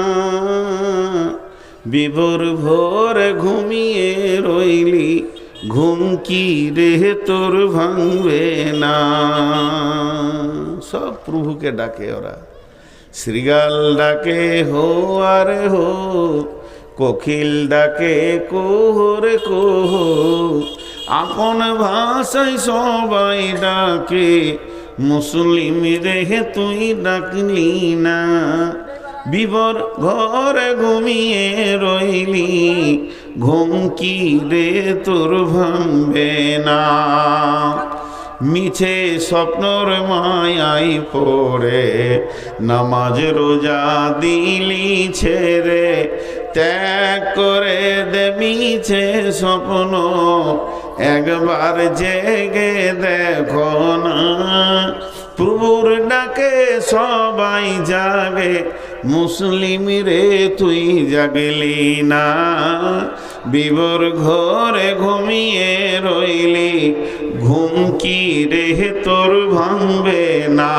বিভোর ভোর ঘুমিয়ে রইলি, ঘুম কি রে তোর ভাঙবে না। সব প্রভুকে ডাকে ওরা। শ্রীগাল ডাকে হো আর হো, কোকিল ডাকে কোহরে কোহ, আপন ভাষায় সবাই ডাকে, মুসলিম রে তুই ডাকলি না, বিবর ঘরে ঘুমিয়ে রইলি, ঘুম কি রে তোর ভাঙবে না। মিছে স্বপ্নর মায়াই পড়ে, নামাজ রোজা দিলি ছেড়ে, ত্যাগ করে দে মিছে স্বপ্ন, একবার জেগে দেখো না। প্রভুর ডাকে সবাই জাগে, মুসলিম রে তুই জাগলি না, বিবর ঘরে ঘুমিয়ে রইলি, ঘুম কি রে তোর ভাঙবে না।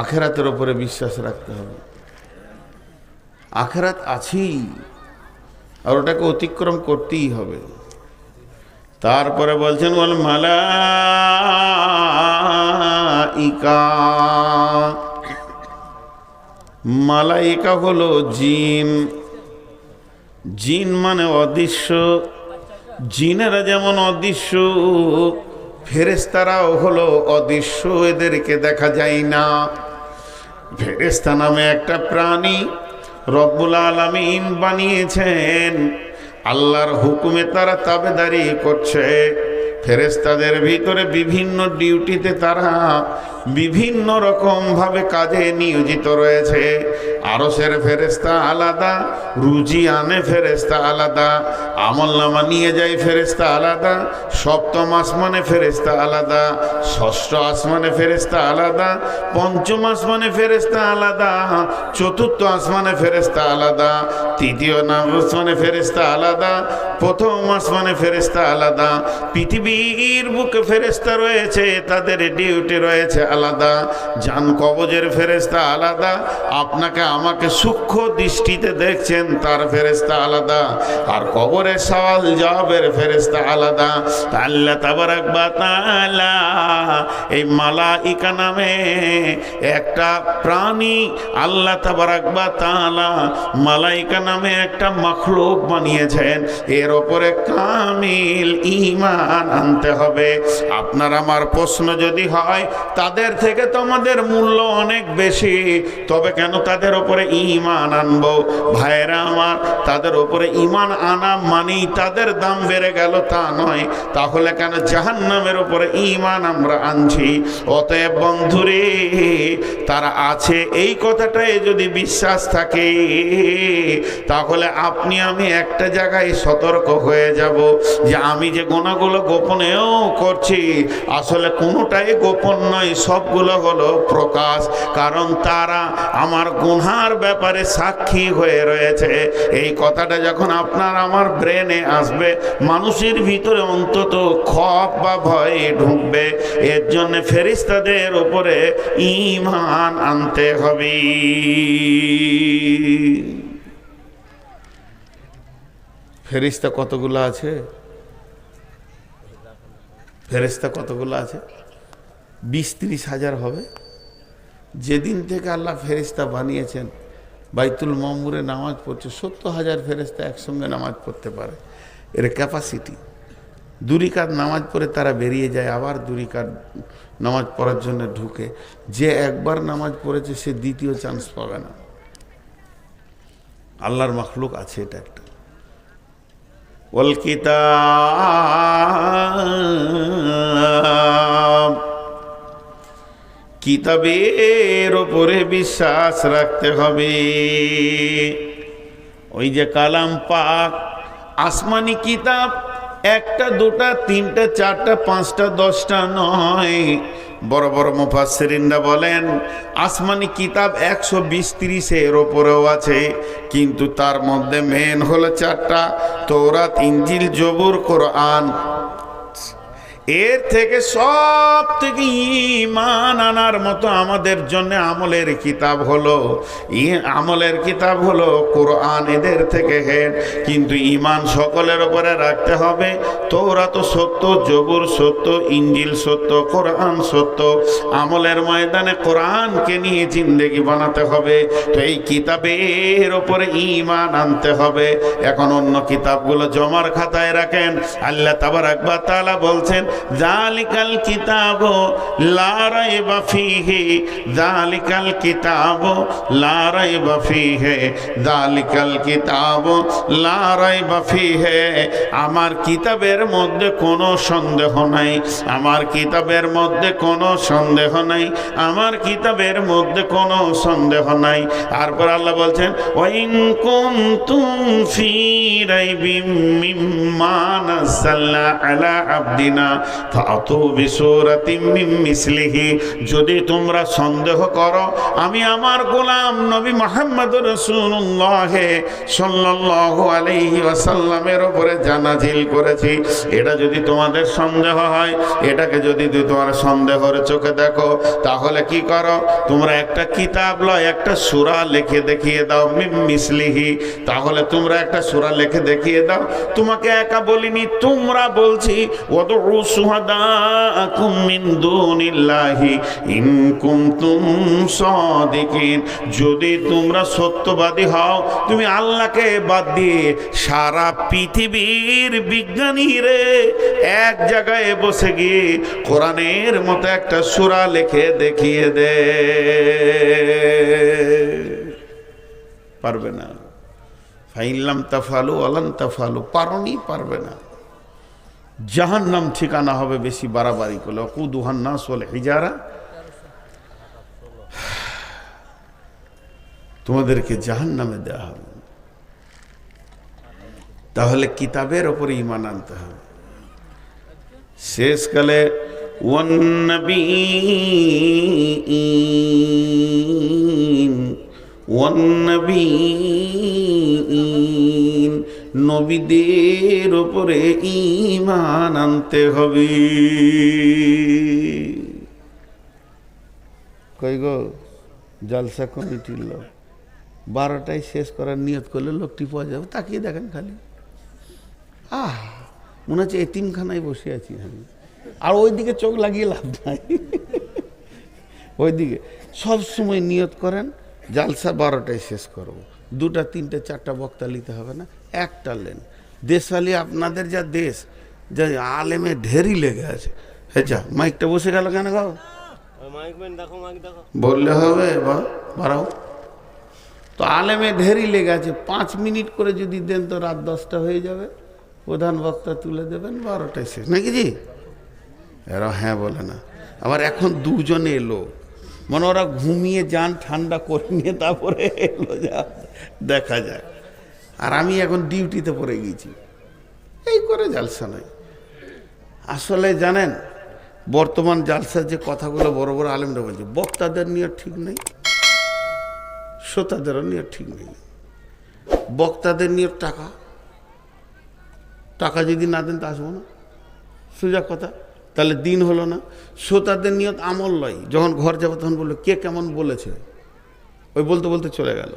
আখিরাতের উপরে বিশ্বাস রাখতে হবে। আখিরাত আছেই, আর ওটাকে অতিক্রম করতেই হবে। তারপরে বলছেন, বল মালাইকা। মালাইকা হলো জিন। জিন মানে অদৃশ্য। জিনেরা যেমন অদৃশ্য, ফেরেশতারাও হলো অদৃশ্য, এদেরকে দেখা যায় না। ফেরেশতা নামে একটা প্রাণী রব্বুল আলামিন বানিয়েছেন, আল্লাহর হুকুমে তারা তাবেদারি করছে। ফেরেশতাদের ভিতরে বিভিন্ন ডিউটিতে তারা বিভিন্ন রকম ভাবে কাজে নিয়োজিত রয়েছে। আরশের ফেরেশতা আলাদা, রুজি আনে ফেরেশতা আলাদা, আমলনামা নিয়ে যায় ফেরেশতা আলাদা, সপ্তম আসমানে ফেরেশতা আলাদা, ষষ্ঠ আসমানে ফেরেশতা আলাদা, পঞ্চম আসমানে ফেরেশতা আলাদা, চতুর্থ আসমানে ফেরেশতা আলাদা, তৃতীয় আসমানে ফেরেশতা আলাদা, প্রথম আসমানে ফেরেশতা আলাদা। পৃথিবীর বুকে ফেরেশতা রয়েছে, তাদের ডিউটি রয়েছে আলাদা। জান কবজের ফেরেশতা আলাদা, আপনাকে আমাকে সূক্ষ্ম দৃষ্টিতে দেখছেন তার ফেরেশতা আলাদা, আর কবরের সওয়াল জবাবের ফেরেশতা আলাদা। আল্লাহ তাবারাক ওয়া তাআলা এই মালাইকা নামে একটা প্রাণী, আল্লাহ তাবারাক ওয়া তাআলা মালাইকা নামে একটা মাখলুক বানিয়েছেন। এর ওপরে কামিল ঈমান আনতে হবে। আপনার আমার প্রশ্ন যদি হয়, তাদের থেকে তো আমাদের মূল্য অনেক বেশি, তবে কেন তাদের ওপরে ঈমান আনবো? ভাইরা আমার, তাদের ওপরে ঈমান আনা মানেই তাদের দাম বেড়ে গেল তা নয়। তাহলে কেন জাহান্নামের ওপরে ঈমান আমরা আনছি? অতএব বন্ধুরে, তারা আছে এই কথাটাই যদি বিশ্বাস থাকে, তাহলে আপনি আমি একটা জায়গায় সতর্ক হয়ে যাব যে আমি যে গুনাহগুলো গোপনেও করছি, আসলে কোনোটাই গোপন নয়, সবগুলো হলো প্রকাশ। কারণ তারা আমার গুনাহ গুনাহার ব্যাপারে সাক্ষী হয়ে রয়েছে। এই কথাটা যখন আপনার আমার ব্রেনে আসবে, মানুষের ভিতরে অন্তত খপ বা ভয় ঢুকবে। এর জন্য ফেরেশতাদের উপরে ঈমান আনতে হবে। ফেরেশতা কতগুলো আছে? ফেরেশতা কতগুলো আছে? 20-30 হাজার হবে। যেদিন থেকে আল্লাহ ফেরেশতা বানিয়েছেন, বাইতুল মামুরে নামাজ পড়ছে 70,000 ফেরেশতা একসঙ্গে নামাজ পড়তে পারে। এর ক্যাপাসিটি। 2 রাকাত নামাজ পড়ে তারা বেরিয়ে যায়, আবার 2 রাকাত নামাজ পড়ার জন্য ঢুকে। যে একবার নামাজ পড়েছে সে দ্বিতীয় চান্স পাবে না। আল্লাহর মাখলুক আছে এটা একটা। ওয়াল কিতাব, কিতাবের উপরে বিশ্বাস রাখতে হবে। ওই যে কালাম পাক, আসমানি কিতাব, 1টা 2টা 3টা 4টা 5টা 10টা নয়। বড় বড় মুফাসসিরিনরা বলেন আসমানি কিতাব 120-30-এর ওপরেও আছে, কিন্তু তার মধ্যে মেন হলো 4টা, তৌরাত, ইনজিল, জবুর, কোরআন। এর থেকে সব থেকে ঈমান আনার মতো আমাদের জন্য আমলের কিতাব হলো কোরআন। এদের থেকে হেড। কিন্তু ঈমান সকলের উপরে রাখতে হবে। তৌরাত সত্য, জবুর সত্য, ইনজিল সত্য, কোরআন সত্য। আমলের ময়দানে কোরআনকে নিয়ে জিন্দেগি বানাতে হবে। তো এই কিতাবের উপরে ঈমান আনতে হবে। এখন অন্য কিতাবগুলো জমার খাতায় রাখেন। আল্লাহ তাবারাক ওয়া তাআলা বলছেন, যালিকাল কিতাবু লা রাইবা ফীহি, যালিকাল কিতাবু লা রাইবা ফীহি, যালিকাল কিতাবু লা রাইবা ফীহি। আমার কিতাবের মধ্যে কোনো সন্দেহ নাই, আমার কিতাবের মধ্যে কোনো সন্দেহ নাই, আমার কিতাবের মধ্যে কোনো সন্দেহ নাই। তারপর আল্লাহ বলছেন, ওয়া ইন কুনতুম ফী রাইবিম মিম্মা নাযালনা আলা আবদিনা ফাতু বিসূরাতিম মিন মিসলিহি। যদি তোমরা সন্দেহ করো আমি আমার গোলাম নবী মুহাম্মদুর রাসূলুল্লাহ সাল্লাল্লাহু আলাইহি ওয়াসাল্লামের উপরে জানাজিল করেছি, এটা যদি তোমাদের সন্দেহ হয়, এটাকে যদি তোমার সন্দেহের চোখে দেখো, তাহলে কি করো, তোমরা একটা কিতাব লয়, একটা সূরা লিখে দেখিয়ে দাও, মিন মিসলিহি। তাহলে তোমরা একটা সূরা লিখে দেখিয়ে দাও। তোমাকে একা বলিনি, তোমরা বলছি, ওয়াদউ শুহাদাকুম মিন দুনিল্লাহি ইন কুনতুম সাদিকিন। যদি তোমরা সত্যবাদী হও, তুমি আল্লাহকে বাদ দিয়ে সারা পৃথিবীর বিজ্ঞানীরে এক জায়গায় বসে গিয়ে কোরআনের মতো একটা সূরা লিখে দেখিয়ে দে, পারবে না। ফাইল্লাম তাফালু ওয়ালান তাফালু, পারোনি, পারবে না। জাহান্নাম ঠিকানা হবে বেশি বাড়াবাড়ি করলে। কুদুহান নাস ওয়াল হিজারা, তোমাদেরকে জাহান্নামে দেওয়া হবে। তাহলে কিতাবের উপরে ঈমান আনতে হবে। শেষকালে ওয়ান নবীন ওয়ান নবীন, নবীদের উপরে ঈমান আনতে হবে। কই গো জলসা কমিটির লোক, 12টায় শেষ করার নিয়ত করলে লোকটি পাওয়া যাবে। তাকিয়ে দেখেন খালি, মনে হচ্ছে এতিমখানায় বসে আছি আমি। আর ওইদিকে চোখ লাগিয়ে লাভ নাই। ওইদিকে সব সময় নিয়ত করেন জালসা 12টায় শেষ করব। 2টা 3টে 4টা বক্তা নিতে হবে না, একটা লেন। দেশালি আপনাদের যা দেশ, যা আলেমে ঢেরি লেগে আছে। হ্যাঁ, যা মাইকটা বসে গেল কেন গো? বললে হবে বাড়াও তো। আলেমে ঢেরি লেগে আছে, 5 মিনিট করে যদি দেন তো রাত 10টা হয়ে যাবে। প্রধান বক্তা তুলে দেবেন, 12টায় শেষ, নাকি জি? এরা হ্যাঁ বলে না। আবার এখন 2 জনে এলো, মানে ওরা ঘুমিয়ে যান, ঠান্ডা করে নিয়ে তারপরে এলো, যা দেখা যায়। আর আমি এখন ডিউটিতে পড়ে গেছি, এই করে জালসা নাই। আসলে জানেন, বর্তমান জালসার যে কথাগুলো বড় বড় আলেমরা বলছে, বক্তাদের নিয়ে ঠিক নেই, শ্রোতাদেরও নিয়ত ঠিক নেই, বক্তাদের নিয়ত টাকা, টাকা যদি না দেন তা আসবো না, সোজা কথা, তাহলে দিন হলো না। শ্রোতাদের নিয়ত আমল লয়, যখন ঘর যাবো তখন বললো কে কেমন বলেছে, ওই বলতে বলতে চলে গেল।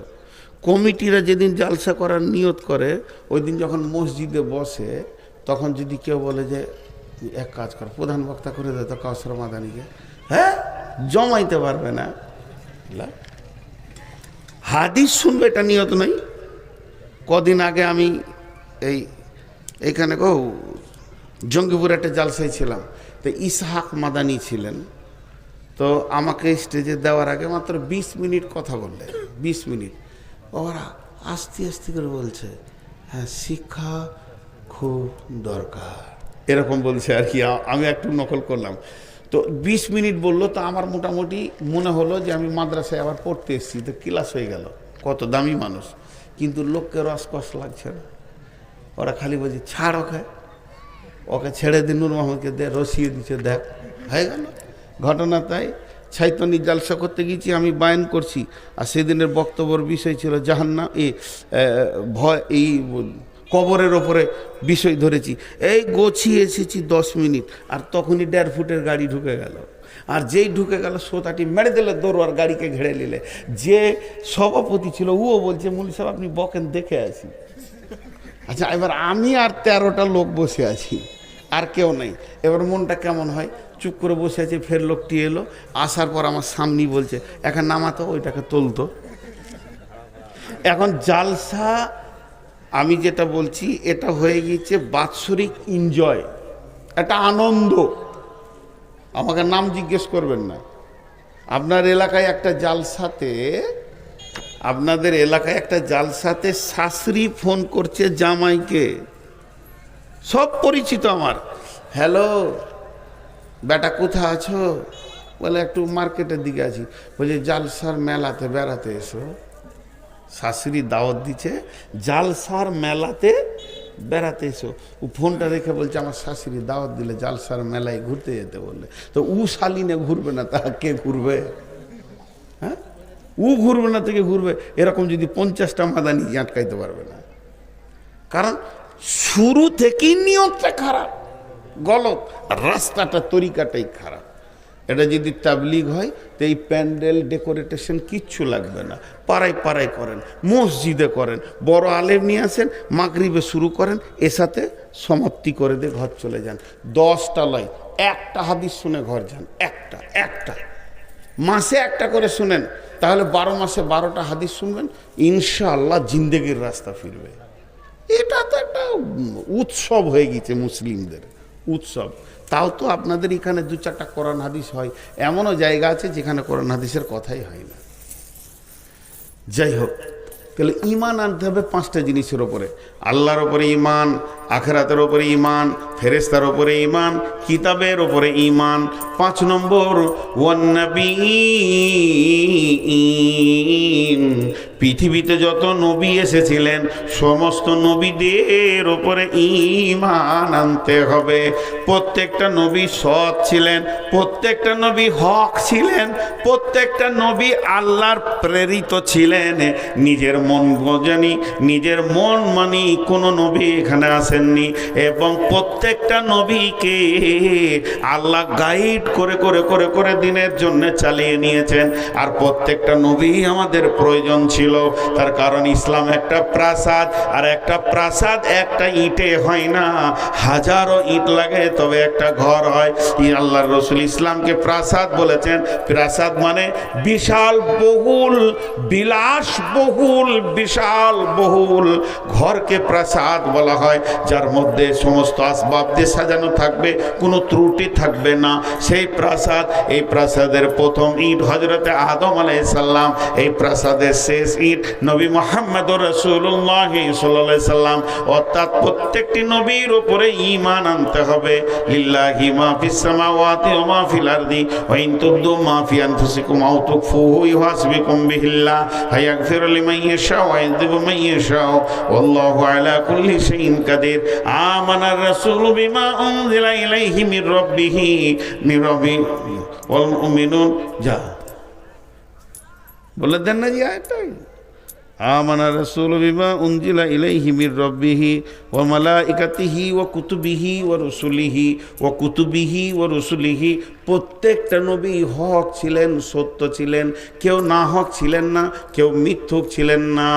কমিটিরা যেদিন জালসা করার নিয়ত করে ওই দিন যখন মসজিদে বসে তখন যদি কেউ বলে যে এক কাজ কর, প্রধান বক্তা করে দেয় তো কাউসার মাদানিকে, হ্যাঁ জমাইতে পারবে না। হাদিস শুনবে এটা নিয়ত নই। কদিন আগে আমি এইখানে জঙ্গিপুর একটা জালসায় ছিলাম, তো ইসহাক মাদানি ছিলেন, তো আমাকে স্টেজে দেওয়ার আগে মাত্র 20 মিনিট কথা বললেন, 20 মিনিট। ওরা আস্তে আস্তে করে বলছে হ্যাঁ শিক্ষা খুব দরকার, এরকম বলছে আর কি। আমি একটু নকল করলাম। তো 20 মিনিট বললো, তো আমার মোটামুটি মনে হলো যে আমি মাদ্রাসায় আবার পড়তে এসেছি, তো ক্লাস হয়ে গেল। কত দামি মানুষ, কিন্তু লোককে রসকস লাগছে না। ওরা খালি বলছে ছাড় ওকে, ওকে ছেড়ে দিন, নূর মোহাম্মদকে দে, রসিয়ে দিচ্ছে, দেখ হয়ে গেল ঘটনা। তাই ছাইতনি জালসা করতে গিয়েছি, আমি বায়ান করছি, আর সেদিনের বক্তব্যের বিষয় ছিল জাহান্নাম, ভয়, এই কবরের ওপরে বিষয় ধরেছি। এই গোছিয়ে এসেছি 10 মিনিট, আর তখনই 1.5 ফুটের গাড়ি ঢুকে গেল। আর যেই ঢুকে গেল শ্রোতাটি মেরে দিলে দৌড়, গাড়িকে ঘেড়ে নিলে। যে সভাপতি ছিল ও বলছে মৌলী সাহেব আপনি বকেন, দেখে আসি। আচ্ছা, এবার আমি আর 13টা লোক বসে আছি, আর কেউ নেই। এবার মনটা কেমন হয়, চুপ করে বসে আছে। ফের লোকটি এলো, আসার পর আমার সামনেই বলছে এখন নামাতো, ওইটাকে তুলতো। এখন জালসা আমি যেটা বলছি এটা হয়ে গিয়েছে বাৎসরিক এনজয়, একটা আনন্দ। আমাকে নাম জিজ্ঞেস করবেন না। আপনার এলাকায় একটা জালসাতে, আপনাদের এলাকায় একটা জালসাতে শাশুড়ি ফোন করছে জামাইকে, সব পরিচিত আমার। হ্যালো বেটা কোথায় আছো? বলে একটু মার্কেটের দিকে আছি। বলছে জালসার মেলাতে বেড়াতে এসো। শাশুড়ি দাওয়াত দিচ্ছে জালসার মেলাতে বেড়াতে এসো। ও ফোনটা রেখে বলছে আমার শাশুড়ি দাওয়াত দিলে জালসার মেলায় ঘুরতে যেতে বললে। তো ও শালিনে ঘুরবে না তা কে ঘুরবে? হ্যাঁ, ও ঘুরবে না থেকে ঘুরবে। এরকম যদি 50টা মাদানি আটকাইতে পারবে না, কারণ শুরু থেকেই নিয়তটা খারাপ, গলত, রাস্তাটা তরিকাটাই খারাপ। এটা যদি তাবলিগ হয় তো এই প্যান্ডেল ডেকোরেটেশন কিচ্ছু লাগবে না, পাড়ায় পাড়ায় করেন, মসজিদে করেন, বড় আলেম নিয়ে আসেন, মাগরিবে শুরু করেন, এসাতে সমাপ্তি করে দিয়ে ঘর চলে যান। 10টা লয়, একটা হাদিস শুনে ঘর যান, একটা মাসে একটা করে শুনেন, তাহলে 12 মাসে 12টা হাদিস শুনবেন, ইনশাআল্লাহ জিন্দেগির রাস্তা ফিরবে। এটা তো একটা উৎসব হয়ে গেছে মুসলিমদের, উৎসব। তাও তো আপনাদের এখানে 2-4টা কোরআন হাদিস হয়, এমনও জায়গা আছে যেখানে কোরআন হাদিসের কথাই হয় না। যাই হোক, তাহলে ঈমান আনতে হবে 5টা জিনিসের ওপরে: আল্লাহর ওপরে ঈমান, আখিরাতের ওপরে ঈমান, ফেরেশতার ওপরে ঈমান, কিতাবের ওপরে ঈমান। 5 নম্বর ওয়ান নাবিয়্যিন, পৃথিবীতে যত নবী এসেছিলেন সমস্ত নবীদের ওপরে ঈমান আনতে হবে। প্রত্যেকটা নবী সৎ ছিলেন, প্রত্যেকটা নবী হক ছিলেন, প্রত্যেকটা নবী আল্লাহর প্রেরিত ছিলেন। নিজের মন বোঝেনি, নিজের মন মানি কোনো নবী এখানে আসেননি, এবং প্রত্যেকটা নবীকে আল্লাহ গাইড করে করে করে করে দিনের জন্য চালিয়ে নিয়েছেন। আর প্রত্যেকটা নবী আমাদের প্রয়োজন ছিল, তার কারণ ইসলাম একটা প্রাসাদ, আর একটা প্রাসাদ একটা ইটে হয় না, হাজারো ইট লাগে তবে একটা ঘর হয়। আল্লাহর রাসূল ইসলামকে প্রাসাদ বলেছেন। প্রাসাদ মানে বিশাল বহুল, বিলাস বহুল, বিশাল বহুল ঘরকে প্রাসাদ বলা হয়, যার মধ্যে সমস্ত আসবাব দিয়ে সাজানো থাকবে, কোনো ত্রুটি থাকবে না, সেই প্রাসাদ। এই প্রাসাদের প্রথম ইট হযরতে আদম আলাইহিস সালাম, এই প্রাসাদের শেষ ইট নবী মুহাম্মদুর রাসূলুল্লাহ সাল্লাল্লাহু আলাইহি সাল্লাম। অর্থাৎ প্রত্যেকটি নবীর উপরে ঈমান আনতে হবে। লিল্লাহি মা ফিস সামাওয়াতি ওয়া মা ফিল আরদি ওয়া ইন তুবদু মা ফি আনফুসিকুম আও তুখফুহু ইউহাসিবুকুম বিহিল্লাহ ফায়াগফিরু লিমান ইয়াশা ওয়া ইয়াযিবু মান ইয়াশা ওয়াল্লাহু আলা কুল্লি শাইইন কাদির। আমানার রাসূলু বিমা উনজিলা ইলাইহি মির রাব্বিহি ওয়াল মুমিনুন। যা বলে দেন না জি আয়াতটা। আমানা রাসূলু বিমা উনজিলা ইলাইহি মির রাব্বিহি ওয়া মালাইকাতিহি ওয়া কুতুবিহি ওয়া রুসুলিহি ওয়া কুতুবিহি ওয়া রুসুলিহি। প্রত্যেকটা নবী হক ছিলেন, সত্য ছিলেন, কেউ না হক ছিলেন না, কেউ মিথ্যুক ছিলেন না।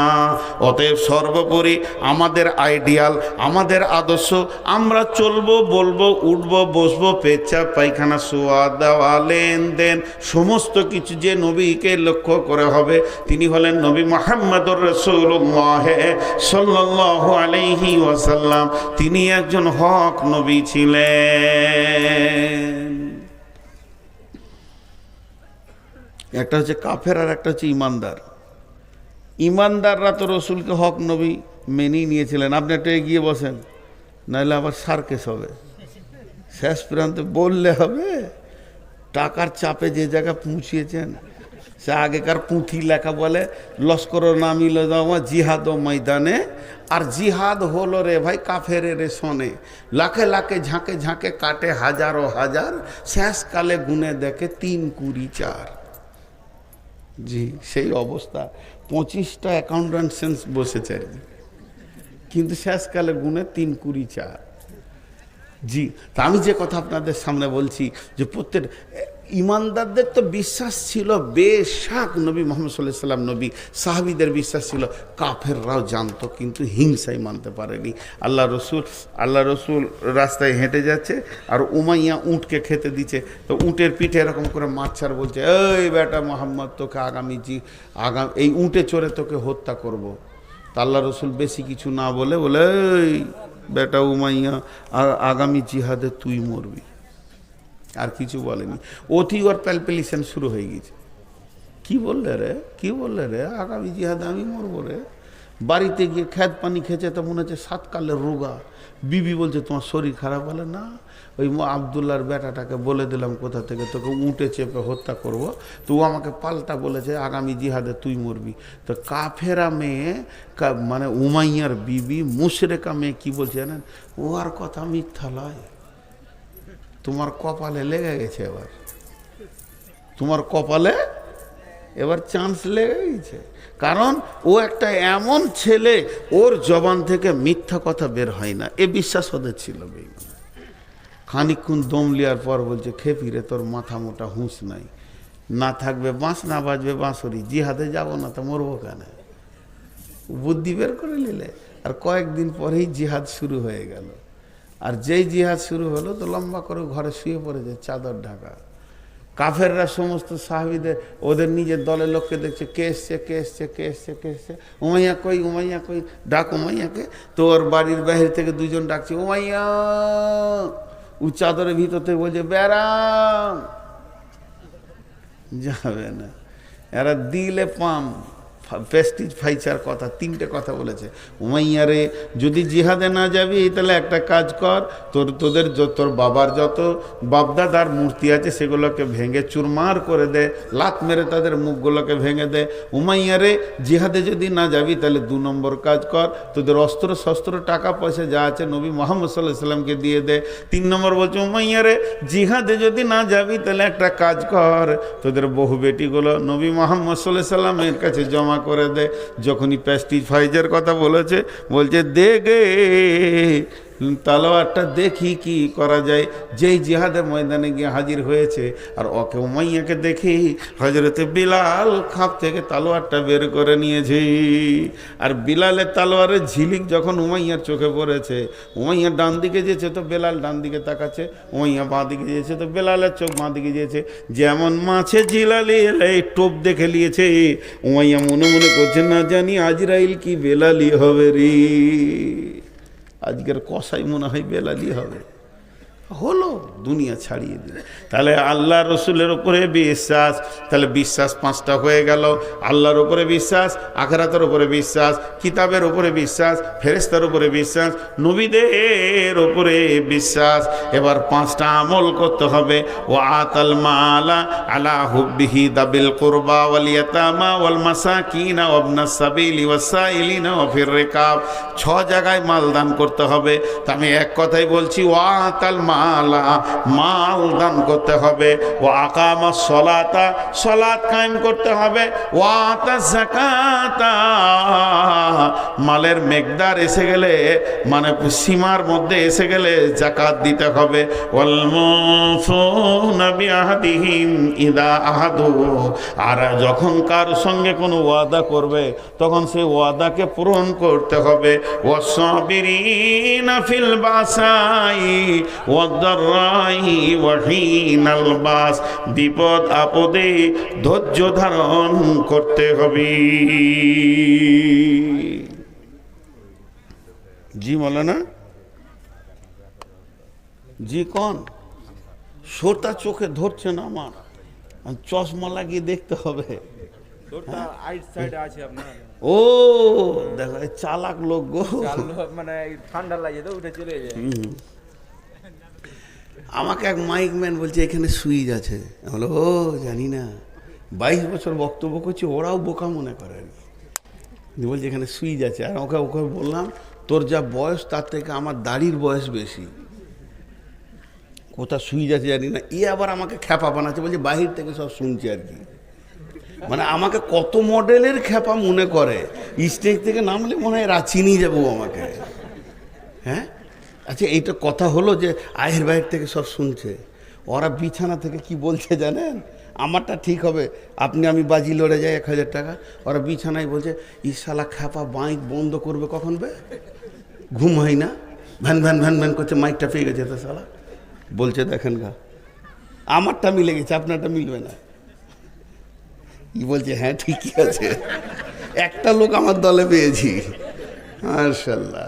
অতএব সর্বোপরি আমাদের আইডিয়াল, আমাদের আদর্শ, আমরা চলবো, বলবো, উঠবো, বসবো, পেচ্ছাপ পায়খানা, শোয়া দেওয়া, লেনদেন, সমস্ত কিছু যে নবীকে লক্ষ্য করে হবে তিনি হলেন নবী মুহাম্মদুর রাসূলুল্লাহ সাল্লাল্লাহু আলাইহি ওয়াসাল্লাম। তিনি একজন হক নবী ছিলেন। একটা হচ্ছে কাফের আর একটা হচ্ছে ইমানদার। ইমানদাররা তো রসুলকে হক নবী মেনেই নিয়েছিলেন। আপনি একটা এগিয়ে বসেন, নাহলে আবার সার্কেস হবে। শেষ প্রান্তে বললে হবে টাকার চাপে যে জায়গায় পৌঁছিয়েছেন। সে আগেকার পুঁথি লেখা বলে লস্কর নামিল জিহাদ ও ময়দানে, আর জিহাদ হলো রে ভাই কাফের রে শোনে, লাখে লাখে ঝাঁকে ঝাঁকে কাটে হাজারো হাজার, শেষকালে গুনে দেখে 3, 20, 4। জি সেই অবস্থা। 25টা অ্যাকাউন্টেন্টস বসেছে আর কি, কিন্তু শেষকালে গুনে 3, 20, 4। জি তা আমি যে কথা আপনাদের সামনে বলছি যে প্রত্যেক ইমানদারদের তো বিশ্বাস ছিল বেশাক নবী মুহাম্মদ সাল্লাল্লাহু আলাইহি ওয়াসাল্লাম নবী, সাহাবীদের বিশ্বাস ছিল। কাফেররাও জানতো কিন্তু হিংসাই মানতে পারেনি। আল্লাহ রসুল রাস্তায় হেঁটে যাচ্ছে আর উমাইয়া উঁটকে খেতে দিচ্ছে, তো উঁটের পিঠে এরকম করে মাছার বলছে, এই বেটা মুহাম্মদ তোকে আগামী এই উঁটে চড়ে তোকে হত্যা করব। তা আল্লাহ রসুল বেশি কিছু না বলে এই বেটা উমাইয়া আর আগামী জিহাদে তুই মরবি, আর কিছু বলেনি। অতি ওর প্যালপিলেশন শুরু হয়ে গেছে। কি বললে রে আগামী জিহাদে আমি মরবো রে। বাড়িতে গিয়ে খেত পানি খেয়েছে তো মনে হচ্ছে 7 কালের রোগা। বিবি বলছে তোমার শরীর খারাপ, বলে না ওই আবদুল্লাহর বেটাটাকে বলে দিলাম কোথা থেকে তোকে উঁটে চেপে হত্যা করব, তো ও আমাকে পাল্টা বলেছে আগামী জিহাদে তুই মরবি। তো কাফেরা মেয়ে মানে উমাইয়ার বিবি মুশরিকা মেয়ে কি বলছে জানেন, ও আর কথা মিথ্যা লয়, তোমার কপালে লেগে গেছে, তোমার কপালে এবার চান্স লেগে গেছে। কারণ ও একটা এমন ছেলে, ওর জবান থেকে মিথ্যা কথা বের হয় না, এ বিশ্বাস ওদের ছিল। খানিকক্ষণ দম লিয়ার পর বলছে, খেপিরে তোর মাথা মোটা হুঁশ নাই, না থাকবে বাঁশ, না বাজবে বাঁশরি, জিহাদে যাব না তো মরবো কেন। বুদ্ধি বের করে নিলে, আর কয়েকদিন পরেই জিহাদ শুরু হয়ে গেল। আর যেই জিহাদ শুরু হলো তো লম্বা করে ঘরে শুয়ে পড়েছে চাদর ঢাকা। কাফেররা সমস্ত সাহাবীদের ওদের নিজের দলের লোককে দেখছে, কে এসছে, উমাইয়া কই, ডাক উমাইয়াকে। তো ওর বাড়ির বাহির থেকে 2 জন ডাকছে, উমাইয়া। ও চাদরের ভিতর থেকে বলছে বেরাম, যাবে না। এরা দিলে পাম প্রেস্টিজ ফাইচার কথা, 3টে কথা বলেছে। উমাইয়া রে যদি জিহাদে না যাবি তাহলে একটা কাজ কর, তোর বাবার যত বাপদাদার মূর্তি আছে সেগুলোকে ভেঙে চুরমার করে দে, লাত মেরে তাদের মুখগুলোকে ভেঙে দে। উমাইয়া রে জিহাদে যদি না যাবি তাহলে 2 নম্বর কাজ কর, তোদের অস্ত্র শস্ত্র টাকা পয়সা যা আছে নবী মুহাম্মদ সাল্লাল্লাহু আলাইহি ওয়াসাল্লামকে দিয়ে দে। 3 নম্বর বলছে, উমাইয়া রে জিহাদে যদি না যাবি তাহলে একটা কাজ কর, তোদের বহু বেটিগুলো নবী মুহাম্মদ সাল্লাল্লাহু আলাইহি ওয়াসাল্লামের কাছে জমা করে দে। যখনই প্রেস্টিজ ফাইজের কথা বলছে, দে গে তালোয়ারটা, দেখি কি করা যায়। যেই জিহাদের ময়দানে গিয়ে হাজির হয়েছে আর ওকে উমাইয়াকে দেখি হযরতে বিলাল খাপ থেকে তালোয়ারটা বের করে নিয়েছে। আর বিলালের তালোয়ারের ঝিলিক যখন উমাইয়ার চোখে পড়েছে, উমাইয়া ডান দিকে যেছে তো বেলাল ডান দিকে তাকাচ্ছে, উমাইয়া বাঁ দিকে যেছে তো বেলালের চোখ বাঁ দিকে যেছে। যেমন মাছে জিলালি এই টোপ দেখে নিয়েছে, উমাইয়া মনে মনে করছে না জানি আজরাইল কি বেলালি হবে রে, আজকের কসাই মনে হয় বেলালি হবে। হলো দুনিয়া ছাড়িয়ে দিল। তাহলে আল্লাহ রসুলের উপরে বিশ্বাস, তাহলে বিশ্বাস 5টা হয়ে গেল। আল্লাহর উপরে বিশ্বাস, আখিরাতের উপরে বিশ্বাস, কিতাবের উপরে বিশ্বাস, ফেরেশতার উপরে বিশ্বাস, নবীদের উপরে বিশ্বাস। এবার 5টা আমল করতে হবে। ও আতাল মালা আলা হুব্বিহি দাবিল কুরবা ওয়াল ইয়াতামা ওয়াল মাসাকিন ওয়া ইবনাস সাবিলি ওয়াসাইলিনা ওয়া ফির রিকাব। 6 জায়গায় মাল দান করতে হবে। তা আমি এক কথাই বলছি, ও আতাল মাল দান করতে হবে। ও আকামাস সালাতা, সালাত কায়েম করতে হবে। ও আতা যাকাতা, মালের মেকদার এসে গেলে মানে সীমার মধ্যে এসে গেলে যাকাত দিতে হবে। ওয়াল মুফুনা বিআহদিহিম ইযা আহাদু, আর যখন কার সঙ্গে কোনো ওয়াদা করবে তখন সেই ওয়াদাকে পূরণ করতে হবে। ওয়াসসাবিরিনা ফিল বাসাই ওয়াদ-দাররাই ওয়া হিনাল বাস, বিপদ আপদে ধৈর্য ধারণ করতে হবে। জি মৌলানা, জি কোন সোটা চোখে ধরছে না আমার, চশমা লাগিয়ে দেখতে হবে। ও দেখো চালাক লোক গো, মানে ঠান্ডা লাগে তো উঠে চলে যায়। আমাকে এক মাইক ম্যান বলছে এখানে সুইচ আছে, বলো ও জানি না, 22 বছর বক্তব্য করছি, ওরাও বোকা মনে করে আর কি। বলছে এখানে সুইচ আছে, আর ওকে ওকে বললাম তোর যা বয়স তার থেকে আমার দাড়ির বয়স বেশি, কোথা সুইচ আছে জানি না। আবার আমাকে খ্যাপা বানাচ্ছে, বলছে বাহির থেকে সব শুনছে আর কি। মানে আমাকে কত মডেলের খ্যাপা মনে করে, স্টেজ থেকে নামলে মনে হয় চিনিয়ে যাবো আমাকে। হ্যাঁ আচ্ছা, এইটা কথা হলো যে আয়ের বাইর থেকে সব শুনছে। ওরা বিছানা থেকে কি বলছে জানেন, আমারটা ঠিক হবে, আমি বাজি লড়ে যাই 1000 টাকা, ওরা বিছানায় বলছে শালা খ্যাপা মাইক বন্ধ করবে কখন বে, ঘুম হয় না, ভ্যান ভ্যান ভ্যান ভ্যান করছে, মাইকটা পেয়ে গেছে তো শালা বলছে দেখেন গা, আমারটা মিলে গেছে আপনারটা মিলবে না। কি বলছে হ্যাঁ ঠিকই আছে, একটা লোক আমার দলে পেয়েছি মাশাআল্লাহ।